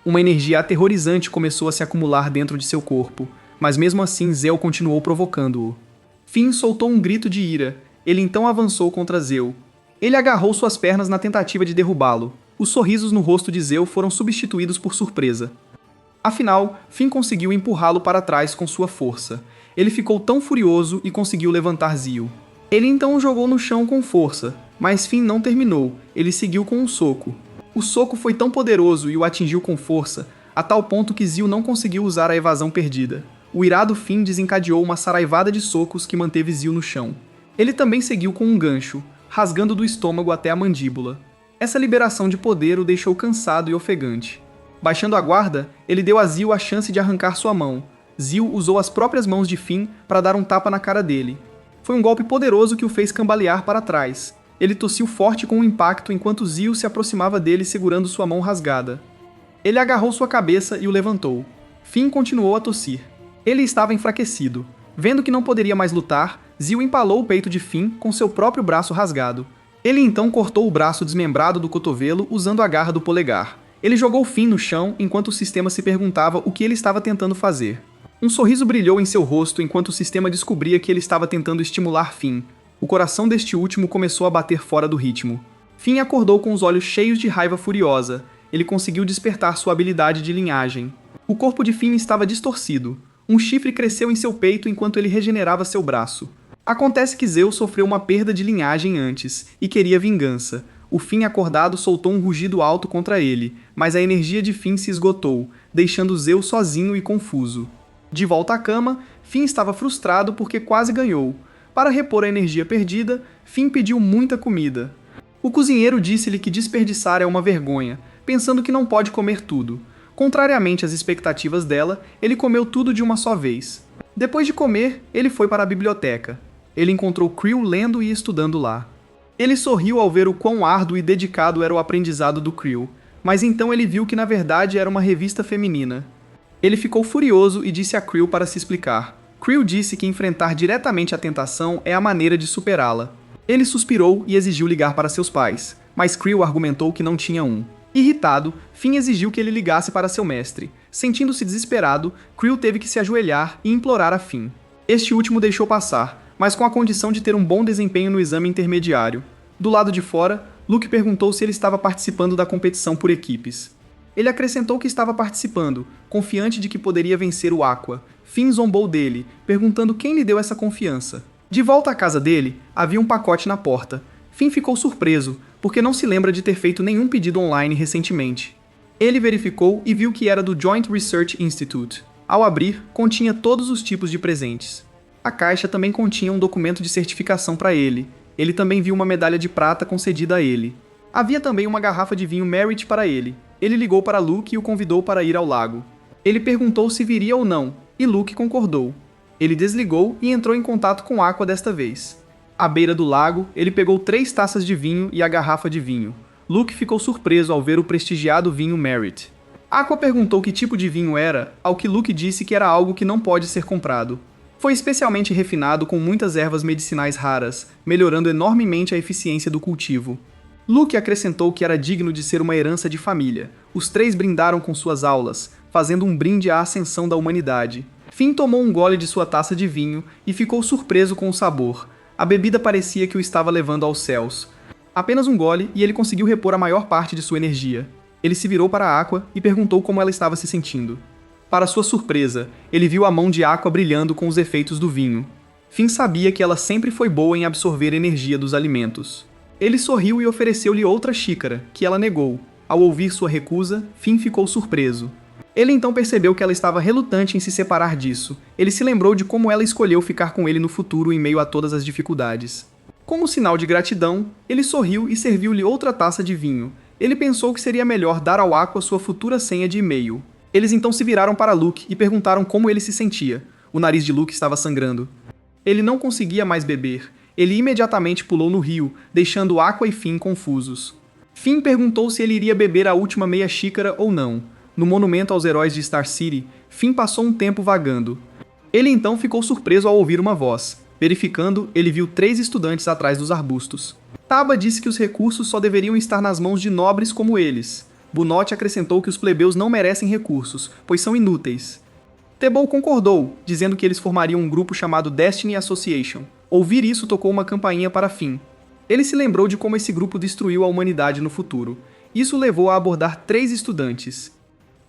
Uma energia aterrorizante começou a se acumular dentro de seu corpo, mas mesmo assim Zeu continuou provocando-o. Finn soltou um grito de ira. Ele então avançou contra Zeu. Ele agarrou suas pernas na tentativa de derrubá-lo. Os sorrisos no rosto de Zeu foram substituídos por surpresa. Afinal, Finn conseguiu empurrá-lo para trás com sua força. Ele ficou tão furioso e conseguiu levantar Zil. Ele então o jogou no chão com força, mas Finn não terminou. Ele seguiu com um soco. O soco foi tão poderoso e o atingiu com força, a tal ponto que Zil não conseguiu usar a evasão perdida. O irado Finn desencadeou uma saraivada de socos que manteve Zil no chão. Ele também seguiu com um gancho, rasgando do estômago até a mandíbula. Essa liberação de poder o deixou cansado e ofegante. Baixando a guarda, ele deu a Zil a chance de arrancar sua mão. Zil usou as próprias mãos de Finn para dar um tapa na cara dele. Foi um golpe poderoso que o fez cambalear para trás. Ele tossiu forte com o impacto enquanto Zil se aproximava dele segurando sua mão rasgada. Ele agarrou sua cabeça e o levantou. Finn continuou a tossir. Ele estava enfraquecido. Vendo que não poderia mais lutar, Zil empalou o peito de Finn com seu próprio braço rasgado. Ele então cortou o braço desmembrado do cotovelo usando a garra do polegar. Ele jogou Finn no chão enquanto o sistema se perguntava o que ele estava tentando fazer. Um sorriso brilhou em seu rosto enquanto o sistema descobria que ele estava tentando estimular Finn. O coração deste último começou a bater fora do ritmo. Finn acordou com os olhos cheios de raiva furiosa. Ele conseguiu despertar sua habilidade de linhagem. O corpo de Finn estava distorcido. Um chifre cresceu em seu peito enquanto ele regenerava seu braço. Acontece que Zeu sofreu uma perda de linhagem antes, e queria vingança. O Finn acordado soltou um rugido alto contra ele, mas a energia de Finn se esgotou. deixando Zeo sozinho e confuso. De volta à cama, Finn estava frustrado porque quase ganhou. Para repor a energia perdida, Finn pediu muita comida. O cozinheiro disse-lhe que desperdiçar é uma vergonha, pensando que não pode comer tudo. Contrariamente às expectativas dela, ele comeu tudo de uma só vez. Depois de comer, ele foi para a biblioteca. Ele encontrou Creel lendo e estudando lá. Ele sorriu ao ver o quão árduo e dedicado era o aprendizado do Creel, mas então ele viu que na verdade era uma revista feminina. Ele ficou furioso e disse a Creel para se explicar. Creel disse que enfrentar diretamente a tentação é a maneira de superá-la. Ele suspirou e exigiu ligar para seus pais, mas Creel argumentou que não tinha um. Irritado, Finn exigiu que ele ligasse para seu mestre. Sentindo-se desesperado, Creel teve que se ajoelhar e implorar a Finn. Este último deixou passar, mas com a condição de ter um bom desempenho no exame intermediário. Do lado de fora, Luke perguntou se ele estava participando da competição por equipes. Ele acrescentou que estava participando, confiante de que poderia vencer o Aqua. Finn zombou dele, perguntando quem lhe deu essa confiança. De volta à casa dele, havia um pacote na porta. Finn ficou surpreso, porque não se lembra de ter feito nenhum pedido online recentemente. Ele verificou e viu que era do Joint Research Institute. Ao abrir, continha todos os tipos de presentes. A caixa também continha um documento de certificação para ele. Ele também viu uma medalha de prata concedida a ele. Havia também uma garrafa de vinho Merit para ele. Ele ligou para Luke e o convidou para ir ao lago. Ele perguntou se viria ou não, e Luke concordou. Ele desligou e entrou em contato com Aqua desta vez. À beira do lago, ele pegou 3 taças de vinho e a garrafa de vinho. Luke ficou surpreso ao ver o prestigiado vinho Merit. Aqua perguntou que tipo de vinho era, ao que Luke disse que era algo que não pode ser comprado. Foi especialmente refinado com muitas ervas medicinais raras, melhorando enormemente a eficiência do cultivo. Luke acrescentou que era digno de ser uma herança de família. Os 3 brindaram com suas aulas, fazendo um brinde à ascensão da humanidade. Finn tomou um gole de sua taça de vinho e ficou surpreso com o sabor. A bebida parecia que o estava levando aos céus. Apenas um gole e ele conseguiu repor a maior parte de sua energia. Ele se virou para Aqua e perguntou como ela estava se sentindo. Para sua surpresa, ele viu a mão de Aqua brilhando com os efeitos do vinho. Finn sabia que ela sempre foi boa em absorver energia dos alimentos. Ele sorriu e ofereceu-lhe outra xícara, que ela negou. Ao ouvir sua recusa, Finn ficou surpreso. Ele então percebeu que ela estava relutante em se separar disso. Ele se lembrou de como ela escolheu ficar com ele no futuro em meio a todas as dificuldades. Como sinal de gratidão, ele sorriu e serviu-lhe outra taça de vinho. Ele pensou que seria melhor dar ao Aqua sua futura senha de e-mail. Eles então se viraram para Luke e perguntaram como ele se sentia. O nariz de Luke estava sangrando. Ele não conseguia mais beber. Ele imediatamente pulou no rio, deixando Aqua e Finn confusos. Finn perguntou se ele iria beber a última meia xícara ou não. No monumento aos heróis de Star City, Finn passou um tempo vagando. Ele então ficou surpreso ao ouvir uma voz. Verificando, ele viu 3 estudantes atrás dos arbustos. Taba disse que os recursos só deveriam estar nas mãos de nobres como eles. Bunote acrescentou que os plebeus não merecem recursos, pois são inúteis. Tebow concordou, dizendo que eles formariam um grupo chamado Destiny Association. Ouvir isso tocou uma campainha para Finn. Ele se lembrou de como esse grupo destruiu a humanidade no futuro. Isso levou a abordar 3 estudantes.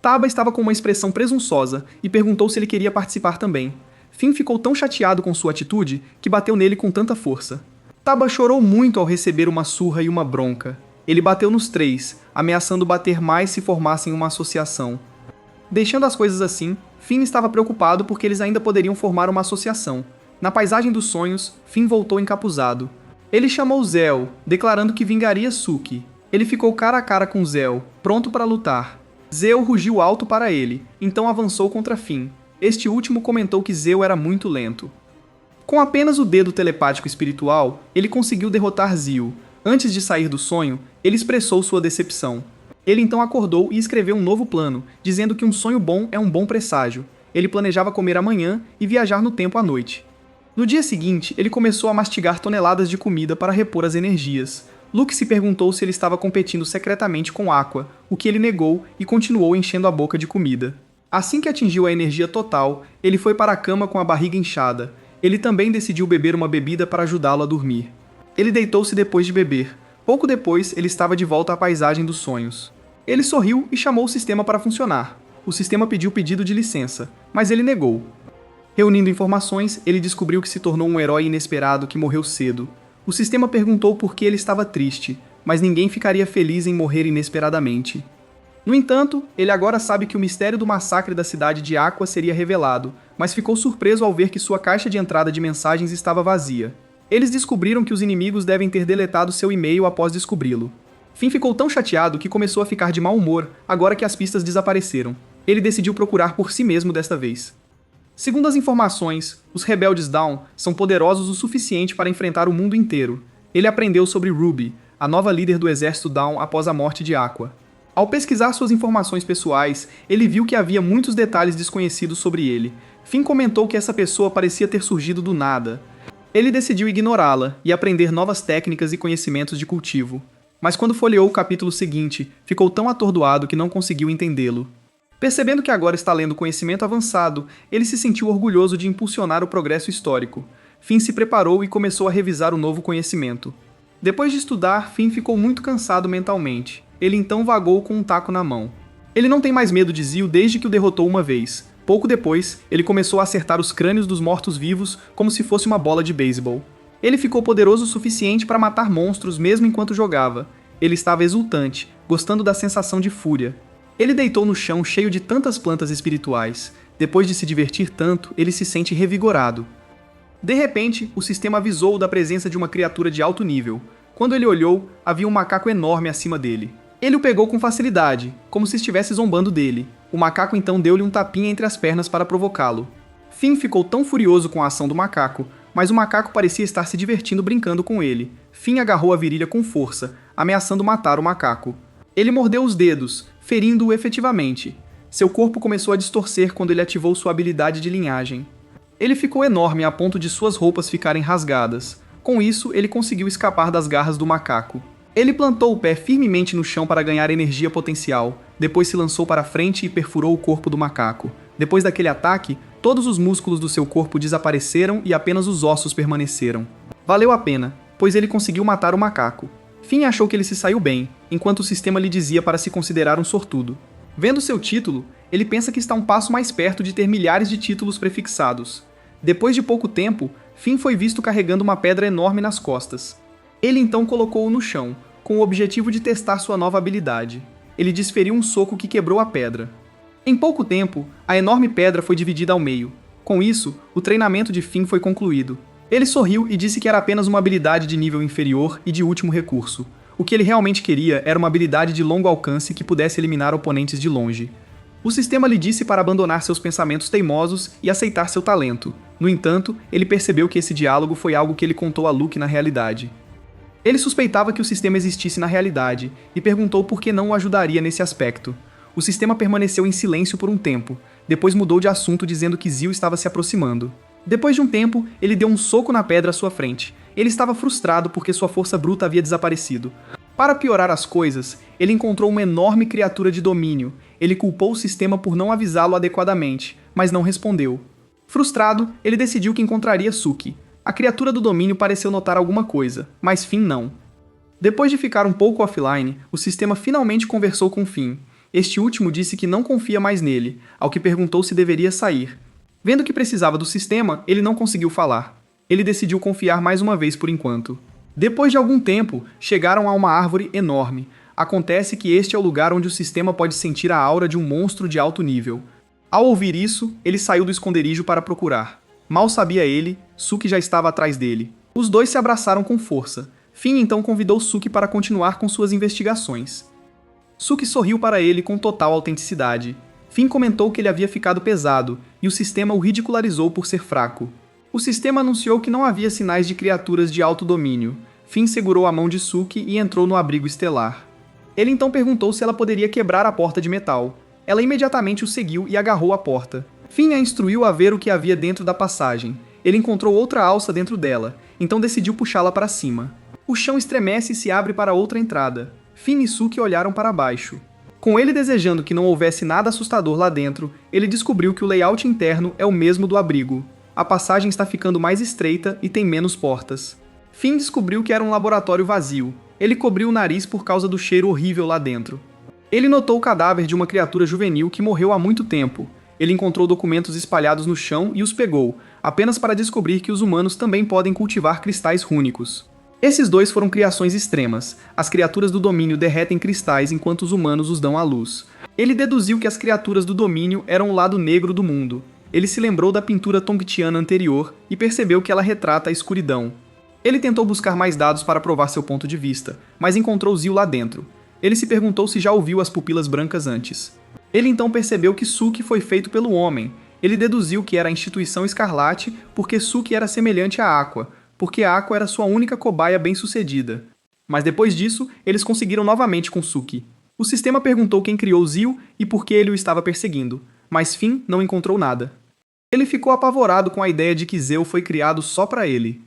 Taba estava com uma expressão presunçosa e perguntou se ele queria participar também. Finn ficou tão chateado com sua atitude que bateu nele com tanta força. Taba chorou muito ao receber uma surra e uma bronca. Ele bateu nos 3, ameaçando bater mais se formassem uma associação. Deixando as coisas assim, Finn estava preocupado porque eles ainda poderiam formar uma associação. Na paisagem dos sonhos, Finn voltou encapuzado. Ele chamou Zeo, declarando que vingaria Suki. Ele ficou cara a cara com Zeo, pronto para lutar. Zeo rugiu alto para ele, então avançou contra Finn. Este último comentou que Zeo era muito lento. Com apenas o dedo telepático espiritual, ele conseguiu derrotar Zio. Antes de sair do sonho, ele expressou sua decepção. Ele então acordou e escreveu um novo plano, dizendo que um sonho bom é um bom presságio. Ele planejava comer amanhã e viajar no tempo à noite. No dia seguinte, ele começou a mastigar toneladas de comida para repor as energias. Luke se perguntou se ele estava competindo secretamente com Aqua, o que ele negou e continuou enchendo a boca de comida. Assim que atingiu a energia total, ele foi para a cama com a barriga inchada. Ele também decidiu beber uma bebida para ajudá-lo a dormir. Ele deitou-se depois de beber. Pouco depois, ele estava de volta à paisagem dos sonhos. Ele sorriu e chamou o sistema para funcionar. O sistema pediu pedido de licença, mas ele negou. Reunindo informações, ele descobriu que se tornou um herói inesperado que morreu cedo. O sistema perguntou por que ele estava triste, mas ninguém ficaria feliz em morrer inesperadamente. No entanto, ele agora sabe que o mistério do massacre da cidade de Aqua seria revelado, mas ficou surpreso ao ver que sua caixa de entrada de mensagens estava vazia. Eles descobriram que os inimigos devem ter deletado seu e-mail após descobri-lo. Finn ficou tão chateado que começou a ficar de mau humor agora que as pistas desapareceram. Ele decidiu procurar por si mesmo desta vez. Segundo as informações, os rebeldes Dawn são poderosos o suficiente para enfrentar o mundo inteiro. Ele aprendeu sobre Ruby, a nova líder do exército Dawn após a morte de Aqua. Ao pesquisar suas informações pessoais, ele viu que havia muitos detalhes desconhecidos sobre ele. Finn comentou que essa pessoa parecia ter surgido do nada. Ele decidiu ignorá-la e aprender novas técnicas e conhecimentos de cultivo. Mas quando folheou o capítulo seguinte, ficou tão atordoado que não conseguiu entendê-lo. Percebendo que agora está lendo conhecimento avançado, ele se sentiu orgulhoso de impulsionar o progresso histórico. Finn se preparou e começou a revisar o novo conhecimento. Depois de estudar, Finn ficou muito cansado mentalmente. Ele então vagou com um taco na mão. Ele não tem mais medo de Zio desde que o derrotou uma vez. Pouco depois, ele começou a acertar os crânios dos mortos-vivos como se fosse uma bola de beisebol. Ele ficou poderoso o suficiente para matar monstros mesmo enquanto jogava. Ele estava exultante, gostando da sensação de fúria. Ele deitou no chão cheio de tantas plantas espirituais. Depois de se divertir tanto, ele se sente revigorado. De repente, o sistema avisou da presença de uma criatura de alto nível. Quando ele olhou, havia um macaco enorme acima dele. Ele o pegou com facilidade, como se estivesse zombando dele. O macaco então deu-lhe um tapinha entre as pernas para provocá-lo. Finn ficou tão furioso com a ação do macaco, mas o macaco parecia estar se divertindo brincando com ele. Finn agarrou a virilha com força, ameaçando matar o macaco. Ele mordeu os dedos, ferindo-o efetivamente. Seu corpo começou a distorcer quando ele ativou sua habilidade de linhagem. Ele ficou enorme a ponto de suas roupas ficarem rasgadas. Com isso, ele conseguiu escapar das garras do macaco. Ele plantou o pé firmemente no chão para ganhar energia potencial, depois se lançou para frente e perfurou o corpo do macaco. Depois daquele ataque, todos os músculos do seu corpo desapareceram e apenas os ossos permaneceram. Valeu a pena, pois ele conseguiu matar o macaco. Finn achou que ele se saiu bem, enquanto o sistema lhe dizia para se considerar um sortudo. Vendo seu título, ele pensa que está um passo mais perto de ter milhares de títulos prefixados. Depois de pouco tempo, Finn foi visto carregando uma pedra enorme nas costas. Ele então colocou-o no chão, com o objetivo de testar sua nova habilidade. Ele desferiu um soco que quebrou a pedra. Em pouco tempo, a enorme pedra foi dividida ao meio. Com isso, o treinamento de Finn foi concluído. Ele sorriu e disse que era apenas uma habilidade de nível inferior e de último recurso. O que ele realmente queria era uma habilidade de longo alcance que pudesse eliminar oponentes de longe. O sistema lhe disse para abandonar seus pensamentos teimosos e aceitar seu talento. No entanto, ele percebeu que esse diálogo foi algo que ele contou a Luke na realidade. Ele suspeitava que o sistema existisse na realidade e perguntou por que não o ajudaria nesse aspecto. O sistema permaneceu em silêncio por um tempo, depois mudou de assunto dizendo que Zio estava se aproximando. Depois de um tempo, ele deu um soco na pedra à sua frente. Ele estava frustrado porque sua força bruta havia desaparecido. Para piorar as coisas, ele encontrou uma enorme criatura de domínio. Ele culpou o sistema por não avisá-lo adequadamente, mas não respondeu. Frustrado, ele decidiu que encontraria Suki. A criatura do domínio pareceu notar alguma coisa, mas Finn não. Depois de ficar um pouco offline, o sistema finalmente conversou com Finn. Este último disse que não confia mais nele, ao que perguntou se deveria sair. Vendo que precisava do sistema, ele não conseguiu falar. Ele decidiu confiar mais uma vez por enquanto. Depois de algum tempo, chegaram a uma árvore enorme. Acontece que este é o lugar onde o sistema pode sentir a aura de um monstro de alto nível. Ao ouvir isso, ele saiu do esconderijo para procurar. Mal sabia ele, Suki já estava atrás dele. Os dois se abraçaram com força. Finn então convidou Suki para continuar com suas investigações. Suki sorriu para ele com total autenticidade. Finn comentou que ele havia ficado pesado, e o sistema o ridicularizou por ser fraco. O sistema anunciou que não havia sinais de criaturas de alto domínio. Finn segurou a mão de Suki e entrou no abrigo estelar. Ele então perguntou se ela poderia quebrar a porta de metal. Ela imediatamente o seguiu e agarrou a porta. Finn a instruiu a ver o que havia dentro da passagem. Ele encontrou outra alça dentro dela, então decidiu puxá-la para cima. O chão estremece e se abre para outra entrada. Finn e Suki olharam para baixo. Com ele desejando que não houvesse nada assustador lá dentro, ele descobriu que o layout interno é o mesmo do abrigo. A passagem está ficando mais estreita e tem menos portas. Finn descobriu que era um laboratório vazio. Ele cobriu o nariz por causa do cheiro horrível lá dentro. Ele notou o cadáver de uma criatura juvenil que morreu há muito tempo. Ele encontrou documentos espalhados no chão e os pegou, apenas para descobrir que os humanos também podem cultivar cristais rúnicos. Esses dois foram criações extremas. As criaturas do domínio derretem cristais enquanto os humanos os dão à luz. Ele deduziu que as criaturas do domínio eram o lado negro do mundo. Ele se lembrou da pintura tongtiana anterior e percebeu que ela retrata a escuridão. Ele tentou buscar mais dados para provar seu ponto de vista, mas encontrou Zio lá dentro. Ele se perguntou se já ouviu as pupilas brancas antes. Ele então percebeu que Suki foi feito pelo homem. Ele deduziu que era a instituição Escarlate porque Suki era semelhante a Aqua, porque Aqua era sua única cobaia bem-sucedida. Mas depois disso, eles conseguiram novamente com Suki. O sistema perguntou quem criou Zio e por que ele o estava perseguindo, mas Finn não encontrou nada. Ele ficou apavorado com a ideia de que Zeo foi criado só para ele.